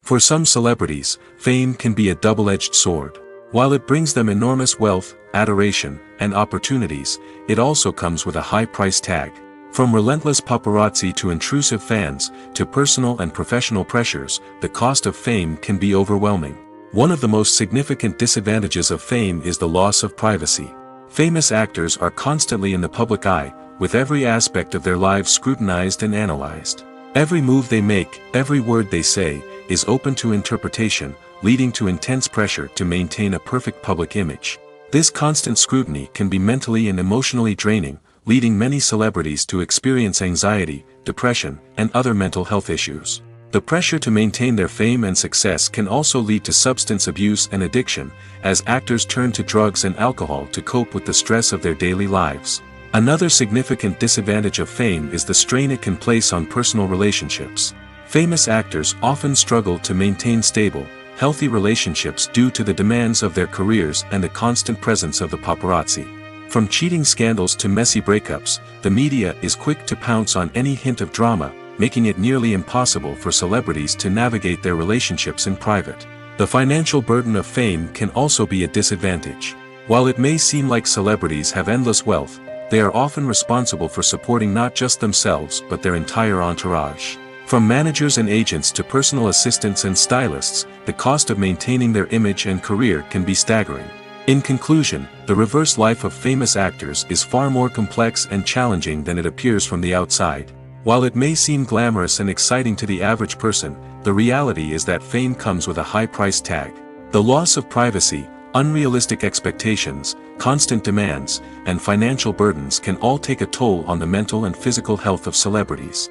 For some celebrities, fame can be a double-edged sword. While it brings them enormous wealth, adoration, and opportunities, it also comes with a high price tag. From relentless paparazzi to intrusive fans, to personal and professional pressures, the cost of fame can be overwhelming. One of the most significant disadvantages of fame is the loss of privacy. Famous actors are constantly in the public eye, with every aspect of their lives scrutinized and analyzed. Every move they make, every word they say, is open to interpretation, leading to intense pressure to maintain a perfect public image. This constant scrutiny can be mentally and emotionally draining, leading many celebrities to experience anxiety, depression, and other mental health issues. The pressure to maintain their fame and success can also lead to substance abuse and addiction, as actors turn to drugs and alcohol to cope with the stress of their daily lives. Another significant disadvantage of fame is the strain it can place on personal relationships. Famous actors often struggle to maintain stable, healthy relationships due to the demands of their careers and the constant presence of the paparazzi. From cheating scandals to messy breakups, the media is quick to pounce on any hint of drama, making it nearly impossible for celebrities to navigate their relationships in private. The financial burden of fame can also be a disadvantage. While it may seem like celebrities have endless wealth, they are often responsible for supporting not just themselves but their entire entourage. From managers and agents to personal assistants and stylists, the cost of maintaining their image and career can be staggering. In conclusion, the reverse life of famous actors is far more complex and challenging than it appears from the outside. While it may seem glamorous and exciting to the average person, the reality is that fame comes with a high price tag. The loss of privacy, unrealistic expectations, constant demands, and financial burdens can all take a toll on the mental and physical health of celebrities.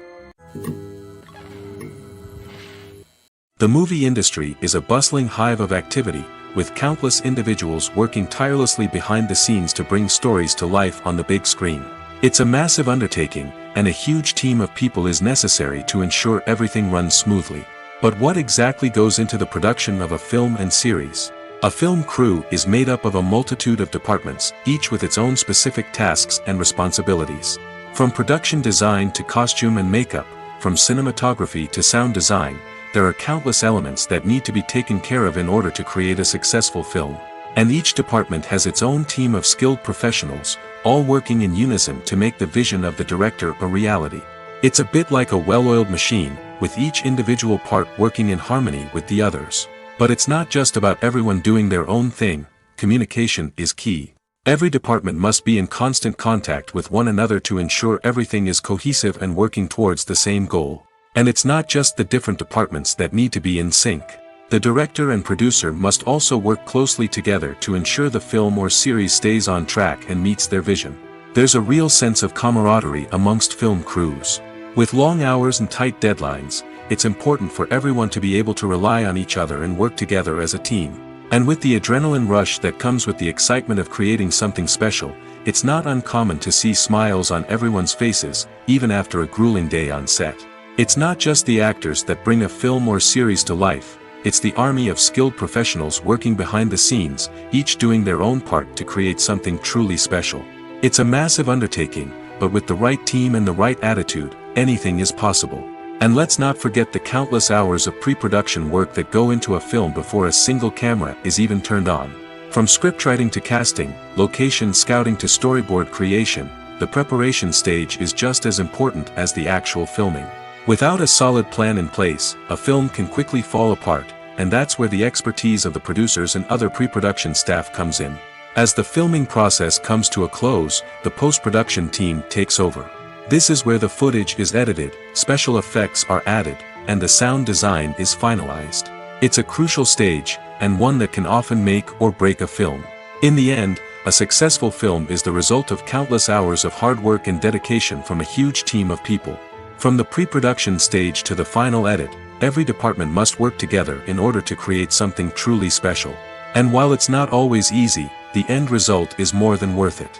The movie industry is a bustling hive of activity, with countless individuals working tirelessly behind the scenes to bring stories to life on the big screen. It's a massive undertaking, and a huge team of people is necessary to ensure everything runs smoothly. But what exactly goes into the production of a film and series? A film crew is made up of a multitude of departments, each with its own specific tasks and responsibilities. From production design to costume and makeup, from cinematography to sound design, there are countless elements that need to be taken care of in order to create a successful film. And each department has its own team of skilled professionals, all working in unison to make the vision of the director a reality. It's a bit like a well-oiled machine, with each individual part working in harmony with the others. But it's not just about everyone doing their own thing. Communication is key. Every department must be in constant contact with one another to ensure everything is cohesive and working towards the same goal. And it's not just the different departments that need to be in sync. The director and producer must also work closely together to ensure the film or series stays on track and meets their vision. There's a real sense of camaraderie amongst film crews. With long hours and tight deadlines, it's important for everyone to be able to rely on each other and work together as a team. And with the adrenaline rush that comes with the excitement of creating something special, it's not uncommon to see smiles on everyone's faces, even after a grueling day on set. It's not just the actors that bring a film or series to life, it's the army of skilled professionals working behind the scenes, each doing their own part to create something truly special. It's a massive undertaking, but with the right team and the right attitude, anything is possible. And let's not forget the countless hours of pre-production work that go into a film before a single camera is even turned on. From scriptwriting to casting, location scouting to storyboard creation, the preparation stage is just as important as the actual filming. Without a solid plan in place, a film can quickly fall apart, and that's where the expertise of the producers and other pre-production staff comes in. As the filming process comes to a close, the post-production team takes over. This is where the footage is edited, special effects are added, and the sound design is finalized. It's a crucial stage, and one that can often make or break a film. In the end, a successful film is the result of countless hours of hard work and dedication from a huge team of people. From the pre-production stage to the final edit, every department must work together in order to create something truly special. And while it's not always easy, the end result is more than worth it.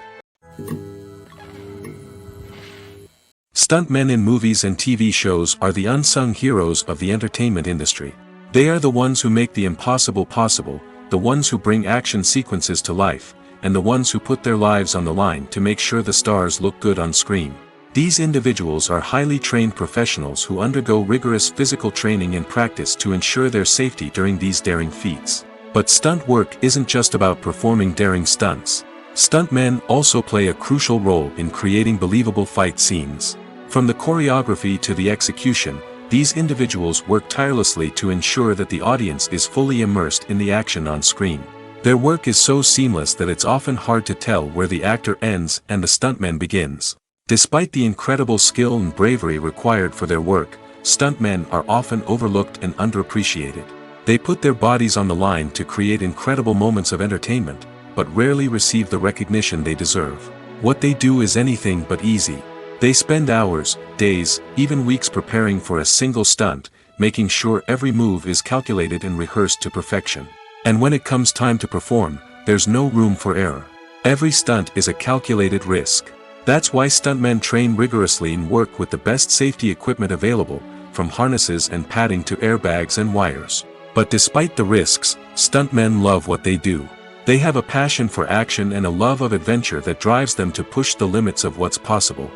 Stuntmen in movies and TV shows are the unsung heroes of the entertainment industry. They are the ones who make the impossible possible, the ones who bring action sequences to life, and the ones who put their lives on the line to make sure the stars look good on screen. These individuals are highly trained professionals who undergo rigorous physical training and practice to ensure their safety during these daring feats. But stunt work isn't just about performing daring stunts. Stuntmen also play a crucial role in creating believable fight scenes. From the choreography to the execution, these individuals work tirelessly to ensure that the audience is fully immersed in the action on screen. Their work is so seamless that it's often hard to tell where the actor ends and the stuntman begins. Despite the incredible skill and bravery required for their work, stuntmen are often overlooked and underappreciated. They put their bodies on the line to create incredible moments of entertainment, but rarely receive the recognition they deserve. What they do is anything but easy. They spend hours, days, even weeks preparing for a single stunt, making sure every move is calculated and rehearsed to perfection. And when it comes time to perform, there's no room for error. Every stunt is a calculated risk. That's why stuntmen train rigorously and work with the best safety equipment available, from harnesses and padding to airbags and wires. But despite the risks, stuntmen love what they do. They have a passion for action and a love of adventure that drives them to push the limits of what's possible.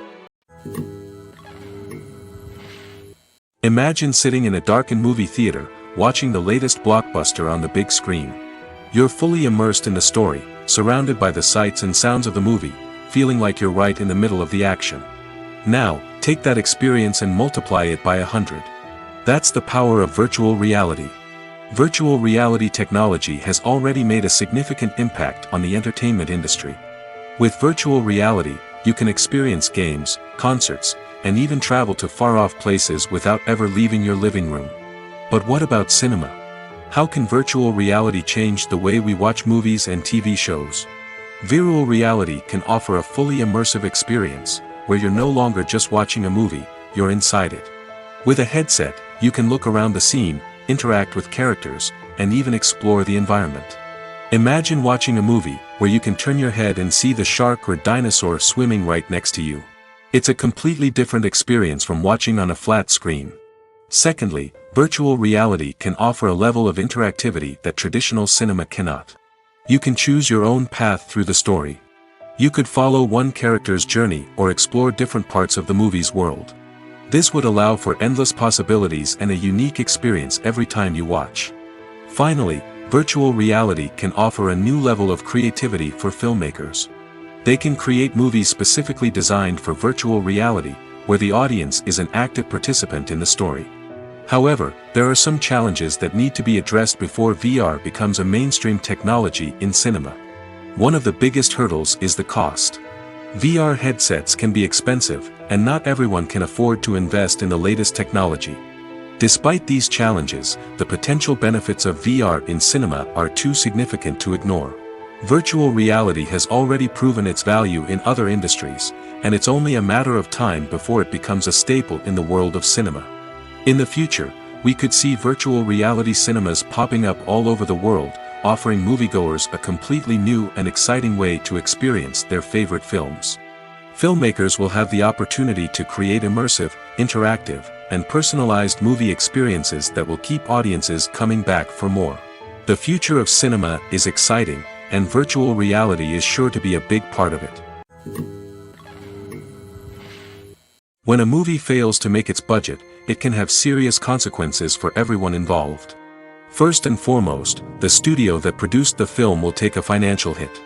Imagine sitting in a darkened movie theater, watching the latest blockbuster on the big screen. You're fully immersed in the story, surrounded by the sights and sounds of the movie, feeling like you're right in the middle of the action. Now, take that experience and multiply it by 100. That's the power of virtual reality. Virtual reality technology has already made a significant impact on the entertainment industry. With virtual reality, you can experience games, concerts, and even travel to far-off places without ever leaving your living room. But what about cinema? How can virtual reality change the way we watch movies and TV shows? Virtual reality can offer a fully immersive experience, where you're no longer just watching a movie, you're inside it. With a headset, you can look around the scene, interact with characters, and even explore the environment. Imagine watching a movie, where you can turn your head and see the shark or dinosaur swimming right next to you. It's a completely different experience from watching on a flat screen. Secondly, virtual reality can offer a level of interactivity that traditional cinema cannot. You can choose your own path through the story. You could follow one character's journey or explore different parts of the movie's world. This would allow for endless possibilities and a unique experience every time you watch. Finally, virtual reality can offer a new level of creativity for filmmakers. They can create movies specifically designed for virtual reality, where the audience is an active participant in the story. However, there are some challenges that need to be addressed before VR becomes a mainstream technology in cinema. One of the biggest hurdles is the cost. VR headsets can be expensive, and not everyone can afford to invest in the latest technology. Despite these challenges, the potential benefits of VR in cinema are too significant to ignore. Virtual reality has already proven its value in other industries, and it's only a matter of time before it becomes a staple in the world of cinema. In the future, we could see virtual reality cinemas popping up all over the world, offering moviegoers a completely new and exciting way to experience their favorite films. Filmmakers will have the opportunity to create immersive, interactive, and personalized movie experiences that will keep audiences coming back for more. The future of cinema is exciting, and virtual reality is sure to be a big part of it. When a movie fails to make its budget, it can have serious consequences for everyone involved. First and foremost, the studio that produced the film will take a financial hit.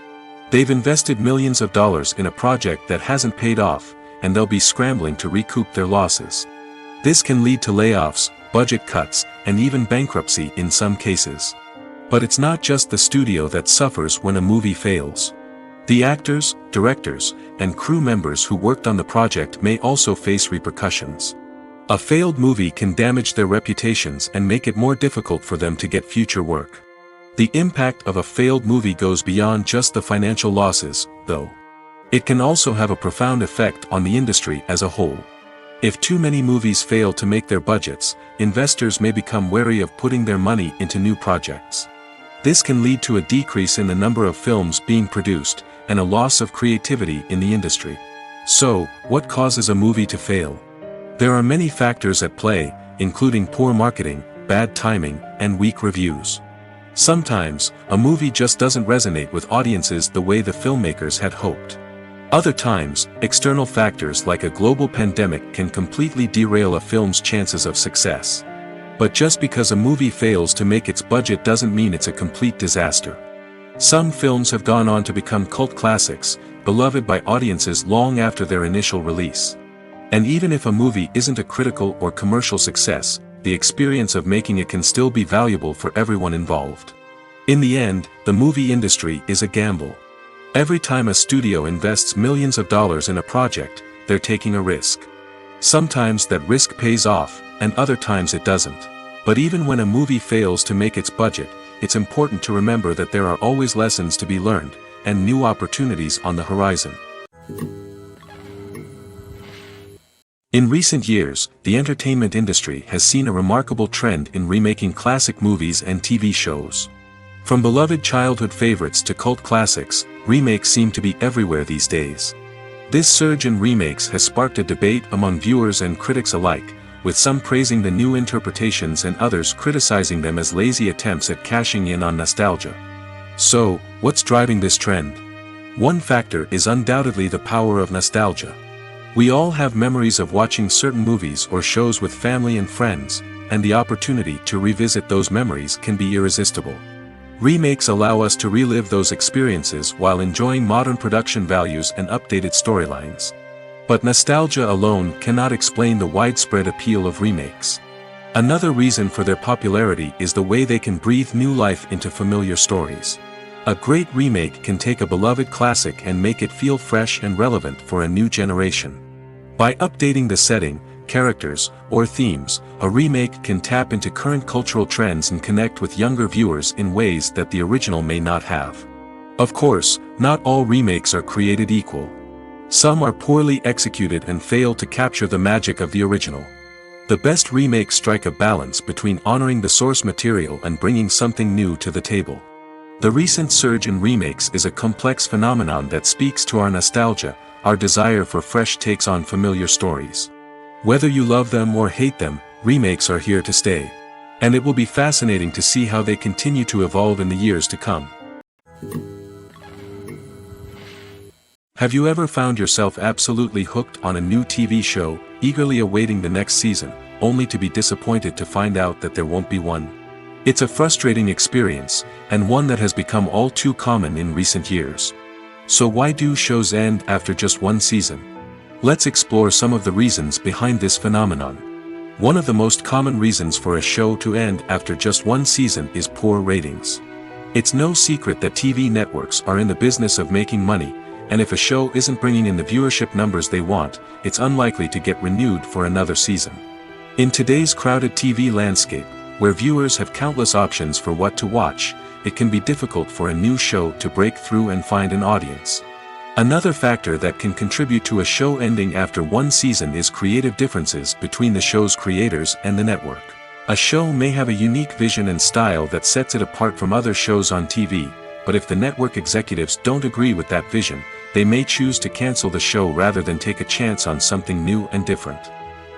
They've invested millions of dollars in a project that hasn't paid off, and they'll be scrambling to recoup their losses. This can lead to layoffs, budget cuts, and even bankruptcy in some cases. But it's not just the studio that suffers when a movie fails. The actors, directors, and crew members who worked on the project may also face repercussions. A failed movie can damage their reputations and make it more difficult for them to get future work. The impact of a failed movie goes beyond just the financial losses, though. It can also have a profound effect on the industry as a whole. If too many movies fail to make their budgets, investors may become wary of putting their money into new projects. This can lead to a decrease in the number of films being produced, and a loss of creativity in the industry. So, what causes a movie to fail? There are many factors at play, including poor marketing, bad timing, and weak reviews. Sometimes, a movie just doesn't resonate with audiences the way the filmmakers had hoped. Other times, external factors like a global pandemic can completely derail a film's chances of success. But just because a movie fails to make its budget doesn't mean it's a complete disaster. Some films have gone on to become cult classics, beloved by audiences long after their initial release. And even if a movie isn't a critical or commercial success, the experience of making it can still be valuable for everyone involved. In the end, the movie industry is a gamble. Every time a studio invests millions of dollars in a project, they're taking a risk. Sometimes that risk pays off, and other times it doesn't. But even when a movie fails to make its budget, it's important to remember that there are always lessons to be learned, and new opportunities on the horizon. In recent years, the entertainment industry has seen a remarkable trend in remaking classic movies and TV shows. From beloved childhood favorites to cult classics, remakes seem to be everywhere these days. This surge in remakes has sparked a debate among viewers and critics alike, with some praising the new interpretations and others criticizing them as lazy attempts at cashing in on nostalgia. So, what's driving this trend? One factor is undoubtedly the power of nostalgia. We all have memories of watching certain movies or shows with family and friends, and the opportunity to revisit those memories can be irresistible. Remakes allow us to relive those experiences while enjoying modern production values and updated storylines. But nostalgia alone cannot explain the widespread appeal of remakes. Another reason for their popularity is the way they can breathe new life into familiar stories. A great remake can take a beloved classic and make it feel fresh and relevant for a new generation. By updating the setting, characters, or themes, a remake can tap into current cultural trends and connect with younger viewers in ways that the original may not have. Of course, not all remakes are created equal. Some are poorly executed and fail to capture the magic of the original. The best remakes strike a balance between honoring the source material and bringing something new to the table. The recent surge in remakes is a complex phenomenon that speaks to our nostalgia, our desire for fresh takes on familiar stories. Whether you love them or hate them, remakes are here to stay. And it will be fascinating to see how they continue to evolve in the years to come. Have you ever found yourself absolutely hooked on a new TV show, eagerly awaiting the next season, only to be disappointed to find out that there won't be one? It's a frustrating experience, and one that has become all too common in recent years. So why do shows end after just one season? Let's explore some of the reasons behind this phenomenon. One of the most common reasons for a show to end after just one season is poor ratings. It's no secret that TV networks are in the business of making money, and if a show isn't bringing in the viewership numbers they want, it's unlikely to get renewed for another season. In today's crowded TV landscape, where viewers have countless options for what to watch, it can be difficult for a new show to break through and find an audience. Another factor that can contribute to a show ending after one season is creative differences between the show's creators and the network. A show may have a unique vision and style that sets it apart from other shows on TV, but if the network executives don't agree with that vision, they may choose to cancel the show rather than take a chance on something new and different.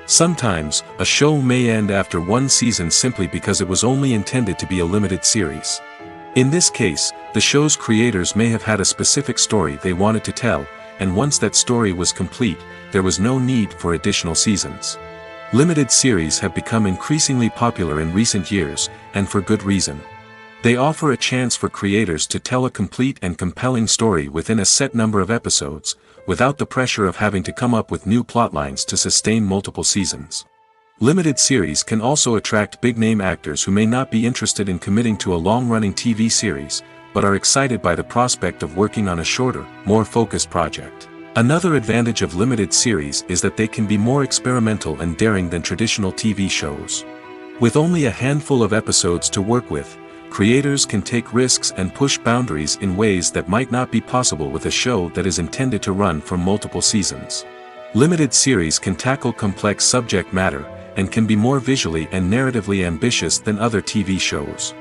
Sometimes, a show may end after one season simply because it was only intended to be a limited series. In this case, the show's creators may have had a specific story they wanted to tell, and once that story was complete, there was no need for additional seasons. Limited series have become increasingly popular in recent years, and for good reason. They offer a chance for creators to tell a complete and compelling story within a set number of episodes, without the pressure of having to come up with new plotlines to sustain multiple seasons. Limited series can also attract big-name actors who may not be interested in committing to a long-running TV series, but are excited by the prospect of working on a shorter, more focused project. Another advantage of limited series is that they can be more experimental and daring than traditional TV shows. With only a handful of episodes to work with, creators can take risks and push boundaries in ways that might not be possible with a show that is intended to run for multiple seasons. Limited series can tackle complex subject matter, and can be more visually and narratively ambitious than other TV shows.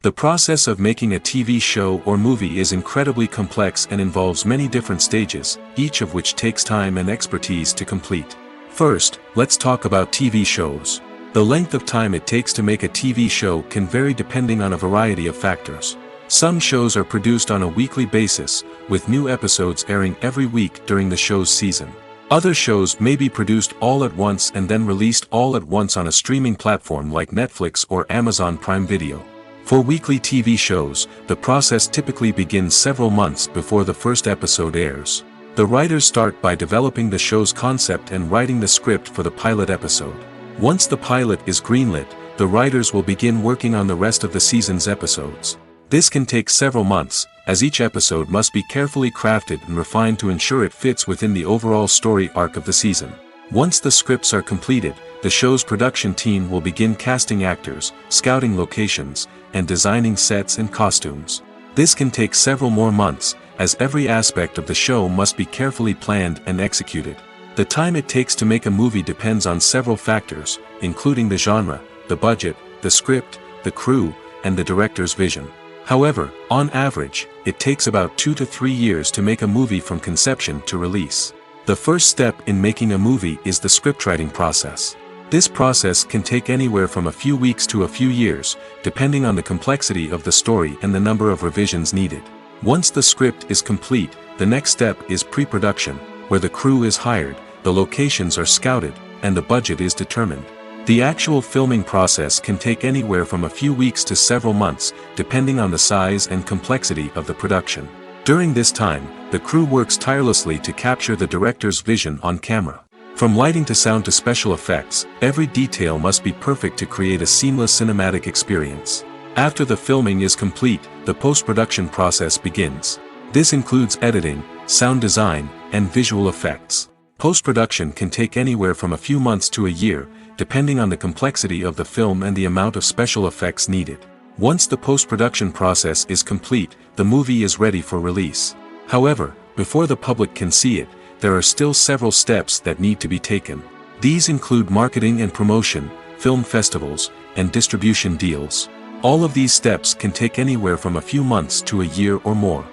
The process of making a TV show or movie is incredibly complex and involves many different stages, each of which takes time and expertise to complete. First, let's talk about TV shows. The length of time it takes to make a TV show can vary depending on a variety of factors. Some shows are produced on a weekly basis, with new episodes airing every week during the show's season. Other shows may be produced all at once and then released all at once on a streaming platform like Netflix or Amazon Prime Video. For weekly TV shows, the process typically begins several months before the first episode airs. The writers start by developing the show's concept and writing the script for the pilot episode. Once the pilot is greenlit, the writers will begin working on the rest of the season's episodes. This can take several months, as each episode must be carefully crafted and refined to ensure it fits within the overall story arc of the season. Once the scripts are completed, the show's production team will begin casting actors, scouting locations, and designing sets and costumes. This can take several more months, as every aspect of the show must be carefully planned and executed. The time it takes to make a movie depends on several factors, including the genre, the budget, the script, the crew, and the director's vision. However, on average, it takes about 2 to 3 years to make a movie from conception to release. The first step in making a movie is the scriptwriting process. This process can take anywhere from a few weeks to a few years, depending on the complexity of the story and the number of revisions needed. Once the script is complete, the next step is pre-production, where the crew is hired, the locations are scouted, and the budget is determined. The actual filming process can take anywhere from a few weeks to several months, depending on the size and complexity of the production. During this time, the crew works tirelessly to capture the director's vision on camera. From lighting to sound to special effects, every detail must be perfect to create a seamless cinematic experience. After the filming is complete, the post-production process begins. This includes editing, sound design, and visual effects. Post-production can take anywhere from a few months to a year, depending on the complexity of the film and the amount of special effects needed. Once the post-production process is complete, the movie is ready for release. However, before the public can see it, there are still several steps that need to be taken. These include marketing and promotion, film festivals, and distribution deals. All of these steps can take anywhere from a few months to a year or more.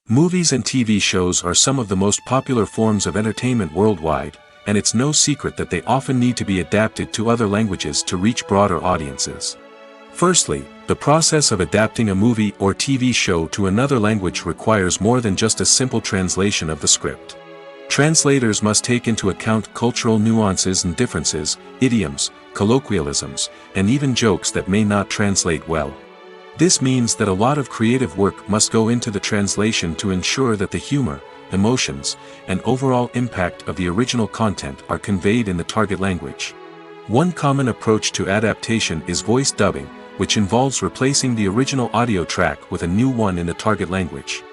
Movies and TV shows are some of the most popular forms of entertainment worldwide, and it's no secret that they often need to be adapted to other languages to reach broader audiences. Firstly, the process of adapting a movie or TV show to another language requires more than just a simple translation of the script. Translators must take into account cultural nuances and differences, idioms, colloquialisms, and even jokes that may not translate well. This means that a lot of creative work must go into the translation to ensure that the humor, emotions, and overall impact of the original content are conveyed in the target language. One common approach to adaptation is voice dubbing, which involves replacing the original audio track with a new one in the target language.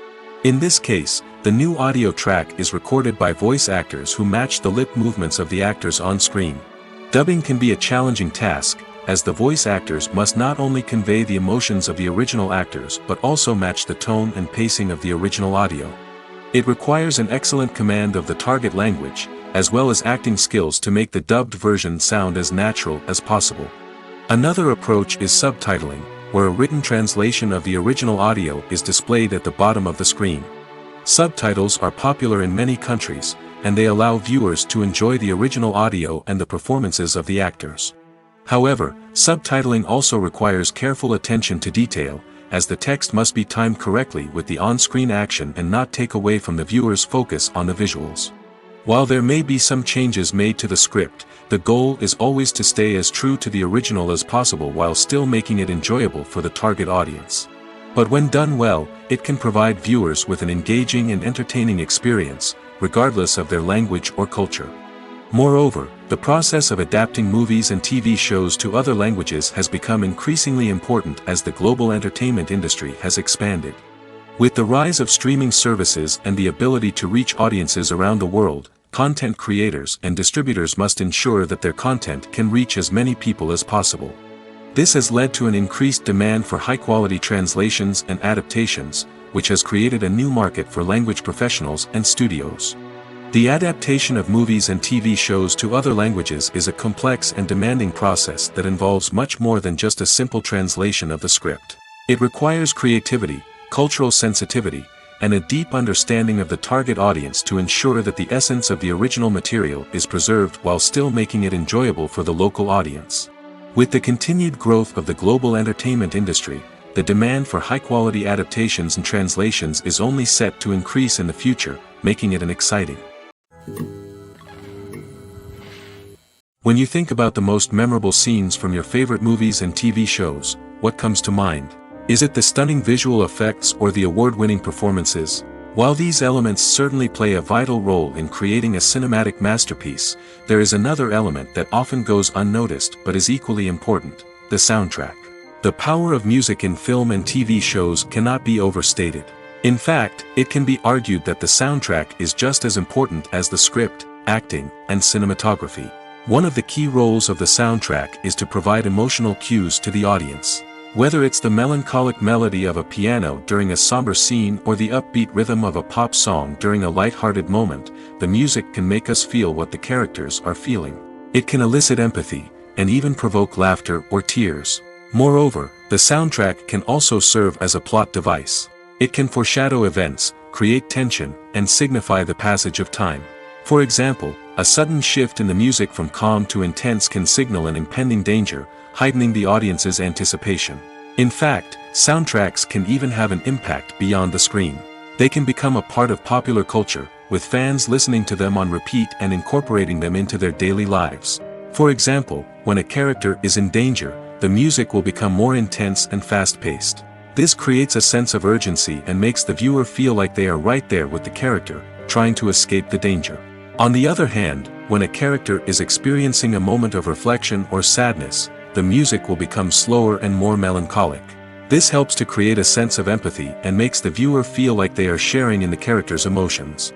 In this case, the new audio track is recorded by voice actors who match the lip movements of the actors on screen. Dubbing can be a challenging task, as the voice actors must not only convey the emotions of the original actors but also match the tone and pacing of the original audio. It requires an excellent command of the target language, as well as acting skills to make the dubbed version sound as natural as possible. Another approach is subtitling, where a written translation of the original audio is displayed at the bottom of the screen. Subtitles are popular in many countries, and they allow viewers to enjoy the original audio and the performances of the actors. However, subtitling also requires careful attention to detail, as the text must be timed correctly with the on-screen action and not take away from the viewer's focus on the visuals. While there may be some changes made to the script, the goal is always to stay as true to the original as possible while still making it enjoyable for the target audience. But when done well, it can provide viewers with an engaging and entertaining experience, regardless of their language or culture. Moreover, the process of adapting movies and TV shows to other languages has become increasingly important as the global entertainment industry has expanded. With the rise of streaming services and the ability to reach audiences around the world, content creators and distributors must ensure that their content can reach as many people as possible. This has led to an increased demand for high-quality translations and adaptations, which has created a new market for language professionals and studios. The adaptation of movies and TV shows to other languages is a complex and demanding process that involves much more than just a simple translation of the script. It requires creativity, cultural sensitivity, and a deep understanding of the target audience to ensure that the essence of the original material is preserved while still making it enjoyable for the local audience. With the continued growth of the global entertainment industry, the demand for high-quality adaptations and translations is only set to increase in the future, making it an exciting. When you think about the most memorable scenes from your favorite movies and TV shows, what comes to mind? Is it the stunning visual effects or the award-winning performances? While these elements certainly play a vital role in creating a cinematic masterpiece, there is another element that often goes unnoticed but is equally important: the soundtrack. The power of music in film and TV shows cannot be overstated. In fact, it can be argued that the soundtrack is just as important as the script, acting, and cinematography. One of the key roles of the soundtrack is to provide emotional cues to the audience. Whether it's the melancholic melody of a piano during a somber scene or the upbeat rhythm of a pop song during a light-hearted moment, the music can make us feel what the characters are feeling. It can elicit empathy, and even provoke laughter or tears. Moreover, the soundtrack can also serve as a plot device. It can foreshadow events, create tension, and signify the passage of time. For example, a sudden shift in the music from calm to intense can signal an impending danger, heightening the audience's anticipation. In fact, soundtracks can even have an impact beyond the screen. They can become a part of popular culture, with fans listening to them on repeat and incorporating them into their daily lives. For example, when a character is in danger, the music will become more intense and fast-paced. This creates a sense of urgency and makes the viewer feel like they are right there with the character, trying to escape the danger. On the other hand, when a character is experiencing a moment of reflection or sadness, the music will become slower and more melancholic. This helps to create a sense of empathy and makes the viewer feel like they are sharing in the character's emotions.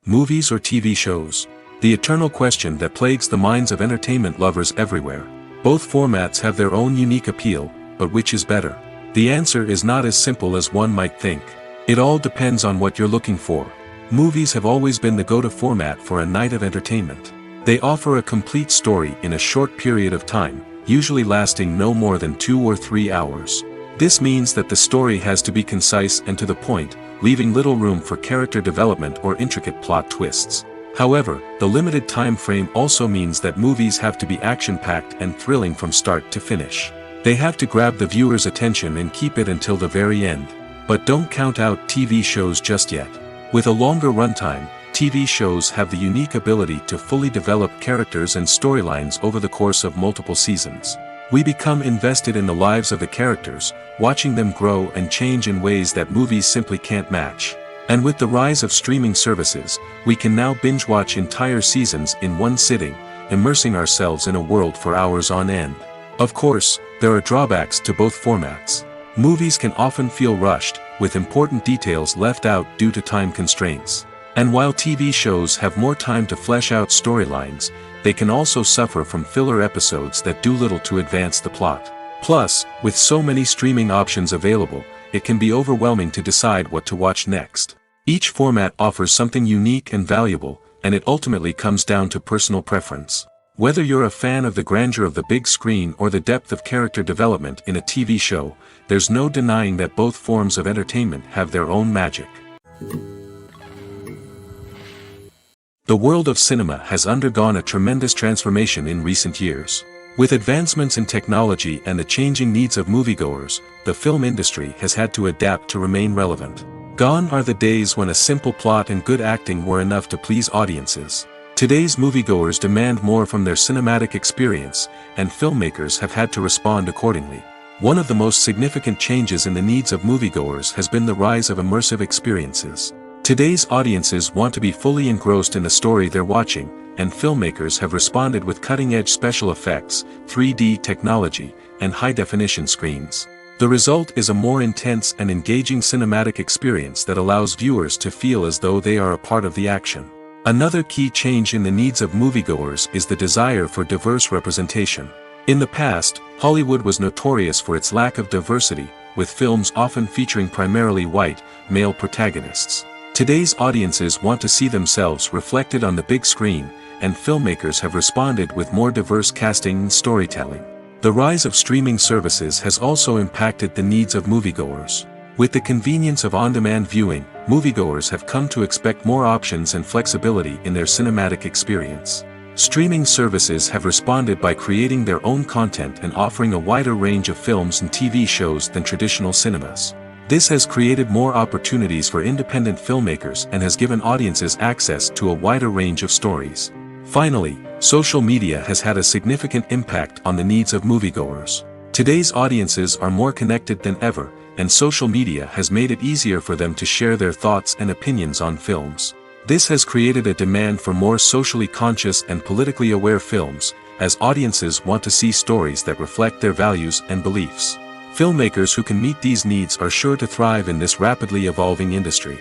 Movies or TV shows? The eternal question that plagues the minds of entertainment lovers everywhere. Both formats have their own unique appeal, but which is better? The answer is not as simple as one might think. It all depends on what you're looking for. Movies have always been the go-to format for a night of entertainment. They offer a complete story in a short period of time, usually lasting no more than 2 or 3 hours. This means that the story has to be concise and to the point, leaving little room for character development or intricate plot twists. However, the limited time frame also means that movies have to be action-packed and thrilling from start to finish. They have to grab the viewer's attention and keep it until the very end. But don't count out TV shows just yet. With a longer runtime, TV shows have the unique ability to fully develop characters and storylines over the course of multiple seasons. We become invested in the lives of the characters, watching them grow and change in ways that movies simply can't match. And with the rise of streaming services, we can now binge-watch entire seasons in one sitting, immersing ourselves in a world for hours on end. Of course, there are drawbacks to both formats. Movies can often feel rushed, with important details left out due to time constraints. And while TV shows have more time to flesh out storylines, they can also suffer from filler episodes that do little to advance the plot. Plus, with so many streaming options available, it can be overwhelming to decide what to watch next. Each format offers something unique and valuable, and it ultimately comes down to personal preference. Whether you're a fan of the grandeur of the big screen or the depth of character development in a TV show, there's no denying that both forms of entertainment have their own magic. The world of cinema has undergone a tremendous transformation in recent years. With advancements in technology and the changing needs of moviegoers, the film industry has had to adapt to remain relevant. Gone are the days when a simple plot and good acting were enough to please audiences. Today's moviegoers demand more from their cinematic experience, and filmmakers have had to respond accordingly. One of the most significant changes in the needs of moviegoers has been the rise of immersive experiences. Today's audiences want to be fully engrossed in the story they're watching, and filmmakers have responded with cutting-edge special effects, 3D technology, and high-definition screens. The result is a more intense and engaging cinematic experience that allows viewers to feel as though they are a part of the action. Another key change in the needs of moviegoers is the desire for diverse representation. In the past, Hollywood was notorious for its lack of diversity, with films often featuring primarily white, male protagonists. Today's audiences want to see themselves reflected on the big screen, and filmmakers have responded with more diverse casting and storytelling. The rise of streaming services has also impacted the needs of moviegoers. With the convenience of on-demand viewing, moviegoers have come to expect more options and flexibility in their cinematic experience. Streaming services have responded by creating their own content and offering a wider range of films and TV shows than traditional cinemas. This has created more opportunities for independent filmmakers and has given audiences access to a wider range of stories. Finally, social media has had a significant impact on the needs of moviegoers. Today's audiences are more connected than ever, and social media has made it easier for them to share their thoughts and opinions on films. This has created a demand for more socially conscious and politically aware films, as audiences want to see stories that reflect their values and beliefs. Filmmakers who can meet these needs are sure to thrive in this rapidly evolving industry.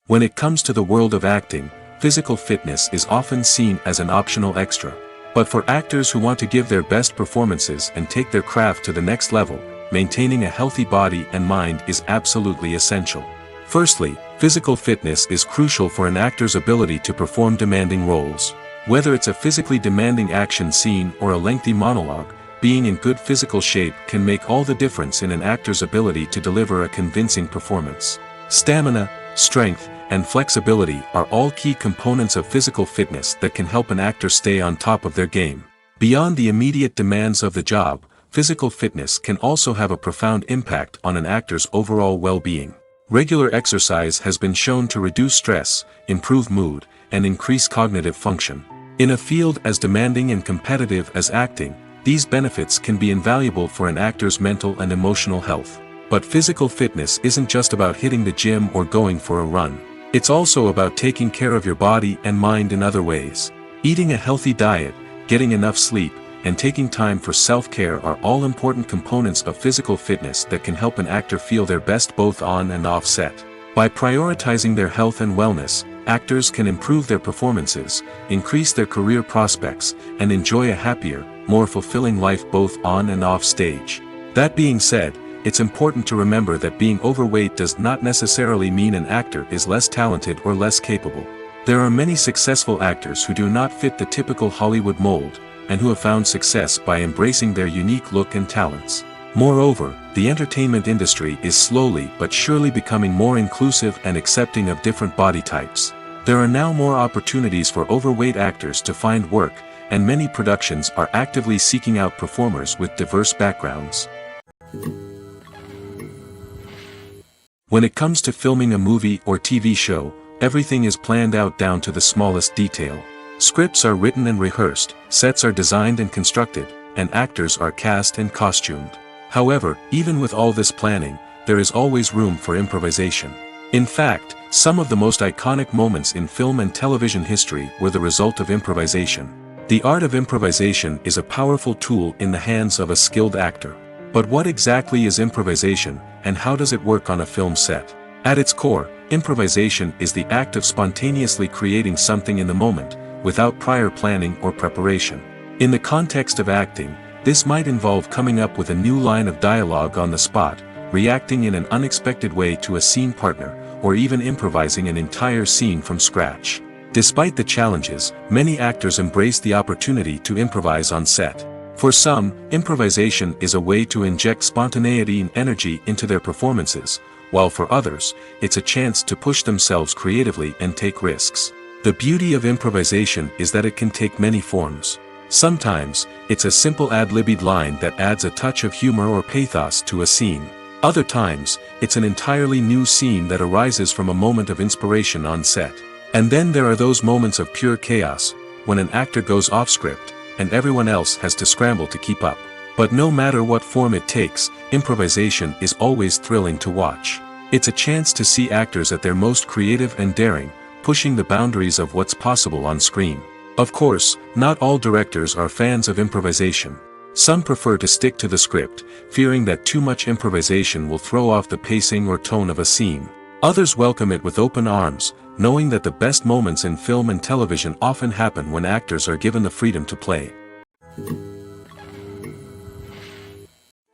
When it comes to the world of acting, physical fitness is often seen as an optional extra. But for actors who want to give their best performances and take their craft to the next level, maintaining a healthy body and mind is absolutely essential. Firstly, physical fitness is crucial for an actor's ability to perform demanding roles. Whether it's a physically demanding action scene or a lengthy monologue, being in good physical shape can make all the difference in an actor's ability to deliver a convincing performance. Stamina, strength, and flexibility are all key components of physical fitness that can help an actor stay on top of their game. Beyond the immediate demands of the job, physical fitness can also have a profound impact on an actor's overall well-being. Regular exercise has been shown to reduce stress, improve mood, and increase cognitive function. In a field as demanding and competitive as acting, these benefits can be invaluable for an actor's mental and emotional health. But physical fitness isn't just about hitting the gym or going for a run. It's also about taking care of your body and mind in other ways. Eating a healthy diet, getting enough sleep, and taking time for self-care are all important components of physical fitness that can help an actor feel their best both on and off set. By prioritizing their health and wellness, actors can improve their performances, increase their career prospects, and enjoy a happier, more fulfilling life both on and off stage. That being said, it's important to remember that being overweight does not necessarily mean an actor is less talented or less capable. There are many successful actors who do not fit the typical Hollywood mold, and who have found success by embracing their unique look and talents. Moreover, the entertainment industry is slowly but surely becoming more inclusive and accepting of different body types. There are now more opportunities for overweight actors to find work, and many productions are actively seeking out performers with diverse backgrounds. When it comes to filming a movie or TV show, everything is planned out down to the smallest detail. Scripts are written and rehearsed, sets are designed and constructed, and actors are cast and costumed. However, even with all this planning, there is always room for improvisation. In fact, some of the most iconic moments in film and television history were the result of improvisation. The art of improvisation is a powerful tool in the hands of a skilled actor. But what exactly is improvisation, and how does it work on a film set? At its core, improvisation is the act of spontaneously creating something in the moment, without prior planning or preparation. In the context of acting, this might involve coming up with a new line of dialogue on the spot, reacting in an unexpected way to a scene partner, or even improvising an entire scene from scratch. Despite the challenges, many actors embrace the opportunity to improvise on set. For some, improvisation is a way to inject spontaneity and energy into their performances, while for others, it's a chance to push themselves creatively and take risks. The beauty of improvisation is that it can take many forms. Sometimes, it's a simple ad-libbed line that adds a touch of humor or pathos to a scene. Other times, it's an entirely new scene that arises from a moment of inspiration on set. And then there are those moments of pure chaos, when an actor goes off script, and everyone else has to scramble to keep up. But no matter what form it takes, improvisation is always thrilling to watch. It's a chance to see actors at their most creative and daring, pushing the boundaries of what's possible on screen. Of course, not all directors are fans of improvisation. Some prefer to stick to the script, fearing that too much improvisation will throw off the pacing or tone of a scene. Others welcome it with open arms, knowing that the best moments in film and television often happen when actors are given the freedom to play.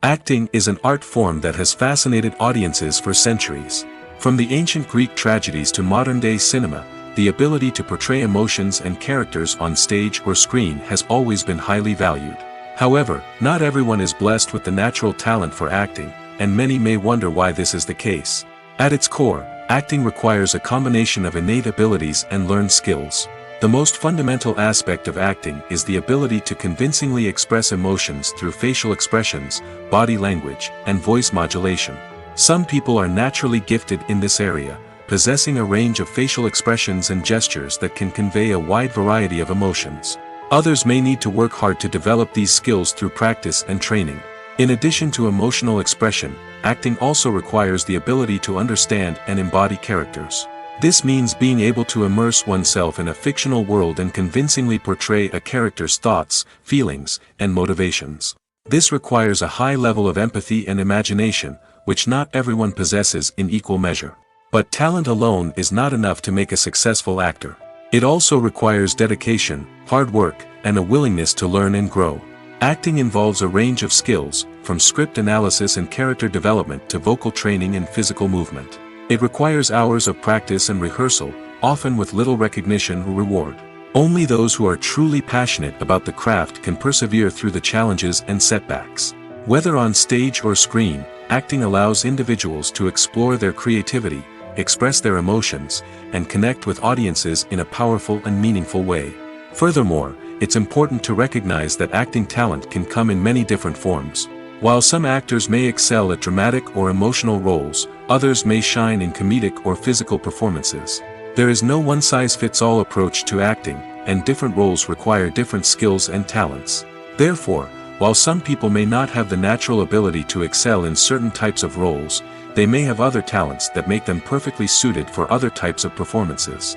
Acting is an art form that has fascinated audiences for centuries. From the ancient Greek tragedies to modern-day cinema, the ability to portray emotions and characters on stage or screen has always been highly valued. However, not everyone is blessed with the natural talent for acting, and many may wonder why this is the case. At its core, acting requires a combination of innate abilities and learned skills. The most fundamental aspect of acting is the ability to convincingly express emotions through facial expressions, body language, and voice modulation. Some people are naturally gifted in this area, possessing a range of facial expressions and gestures that can convey a wide variety of emotions. Others may need to work hard to develop these skills through practice and training. In addition to emotional expression, acting also requires the ability to understand and embody characters. This means being able to immerse oneself in a fictional world and convincingly portray a character's thoughts, feelings, and motivations. This requires a high level of empathy and imagination, which not everyone possesses in equal measure. But talent alone is not enough to make a successful actor. It also requires dedication, hard work, and a willingness to learn and grow. Acting involves a range of skills, from script analysis and character development to vocal training and physical movement. It requires hours of practice and rehearsal, often with little recognition or reward. Only those who are truly passionate about the craft can persevere through the challenges and setbacks. Whether on stage or screen, acting allows individuals to explore their creativity, express their emotions, and connect with audiences in a powerful and meaningful way. Furthermore, it's important to recognize that acting talent can come in many different forms. While some actors may excel at dramatic or emotional roles, others may shine in comedic or physical performances. There is no one-size-fits-all approach to acting, and different roles require different skills and talents. Therefore, while some people may not have the natural ability to excel in certain types of roles, they may have other talents that make them perfectly suited for other types of performances.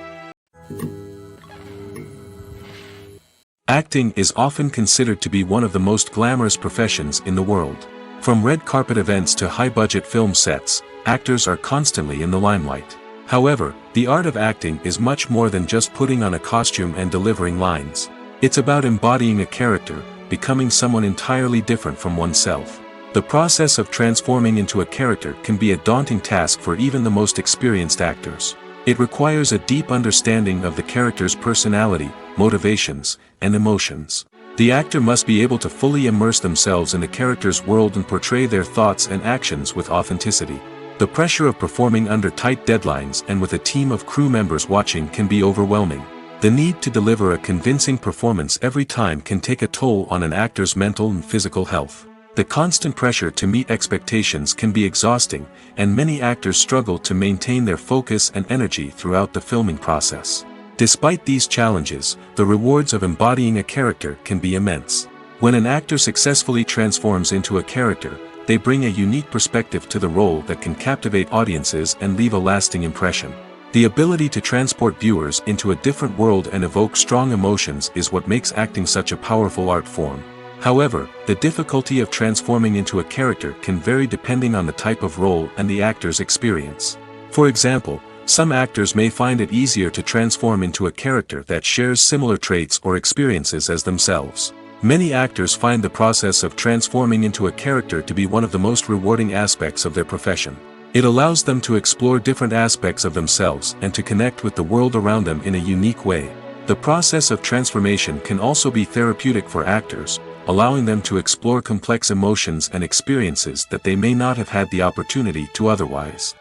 Acting is often considered to be one of the most glamorous professions in the world. From red carpet events to high-budget film sets, actors are constantly in the limelight. However, the art of acting is much more than just putting on a costume and delivering lines. It's about embodying a character, becoming someone entirely different from oneself. The process of transforming into a character can be a daunting task for even the most experienced actors. It requires a deep understanding of the character's personality, motivations, and emotions. The actor must be able to fully immerse themselves in the character's world and portray their thoughts and actions with authenticity. The pressure of performing under tight deadlines and with a team of crew members watching can be overwhelming. The need to deliver a convincing performance every time can take a toll on an actor's mental and physical health. The constant pressure to meet expectations can be exhausting, and many actors struggle to maintain their focus and energy throughout the filming process. Despite these challenges, the rewards of embodying a character can be immense. When an actor successfully transforms into a character, they bring a unique perspective to the role that can captivate audiences and leave a lasting impression. The ability to transport viewers into a different world and evoke strong emotions is what makes acting such a powerful art form. However, the difficulty of transforming into a character can vary depending on the type of role and the actor's experience. For example, some actors may find it easier to transform into a character that shares similar traits or experiences as themselves. Many actors find the process of transforming into a character to be one of the most rewarding aspects of their profession. It allows them to explore different aspects of themselves and to connect with the world around them in a unique way. The process of transformation can also be therapeutic for actors, allowing them to explore complex emotions and experiences that they may not have had the opportunity to otherwise.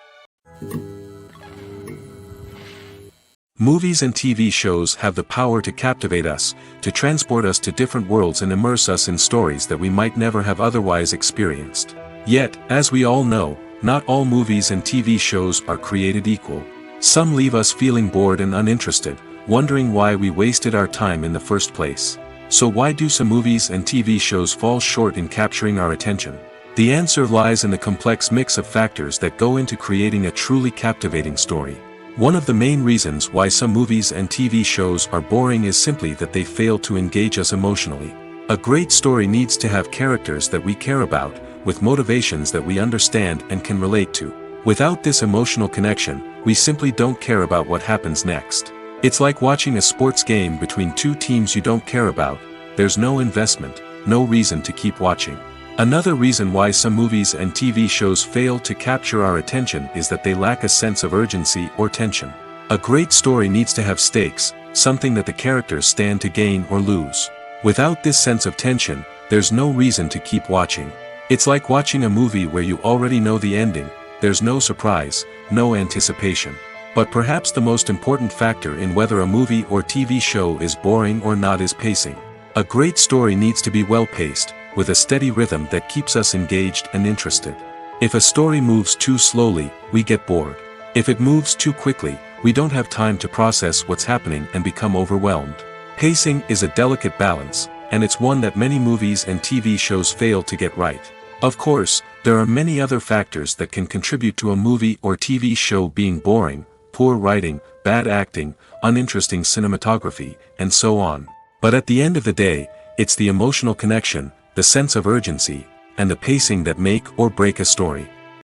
Movies and TV shows have the power to captivate us, to transport us to different worlds and immerse us in stories that we might never have otherwise experienced. Yet, as we all know, not all movies and TV shows are created equal. Some leave us feeling bored and uninterested, wondering why we wasted our time in the first place. So why do some movies and TV shows fall short in capturing our attention? The answer lies in the complex mix of factors that go into creating a truly captivating story. One of the main reasons why some movies and TV shows are boring is simply that they fail to engage us emotionally. A great story needs to have characters that we care about, with motivations that we understand and can relate to. Without this emotional connection, we simply don't care about what happens next. It's like watching a sports game between two teams you don't care about. There's no investment, no reason to keep watching. Another reason why some movies and TV shows fail to capture our attention is that they lack a sense of urgency or tension. A great story needs to have stakes, something that the characters stand to gain or lose. Without this sense of tension, there's no reason to keep watching. It's like watching a movie where you already know the ending. There's no surprise, no anticipation. But perhaps the most important factor in whether a movie or TV show is boring or not is pacing. A great story needs to be well-paced, with a steady rhythm that keeps us engaged and interested. If a story moves too slowly, we get bored. If it moves too quickly, we don't have time to process what's happening and become overwhelmed. Pacing is a delicate balance, and it's one that many movies and TV shows fail to get right. Of course, there are many other factors that can contribute to a movie or TV show being boring: poor writing, bad acting, uninteresting cinematography, and so on. But at the end of the day, it's the emotional connection, the sense of urgency, and the pacing that make or break a story.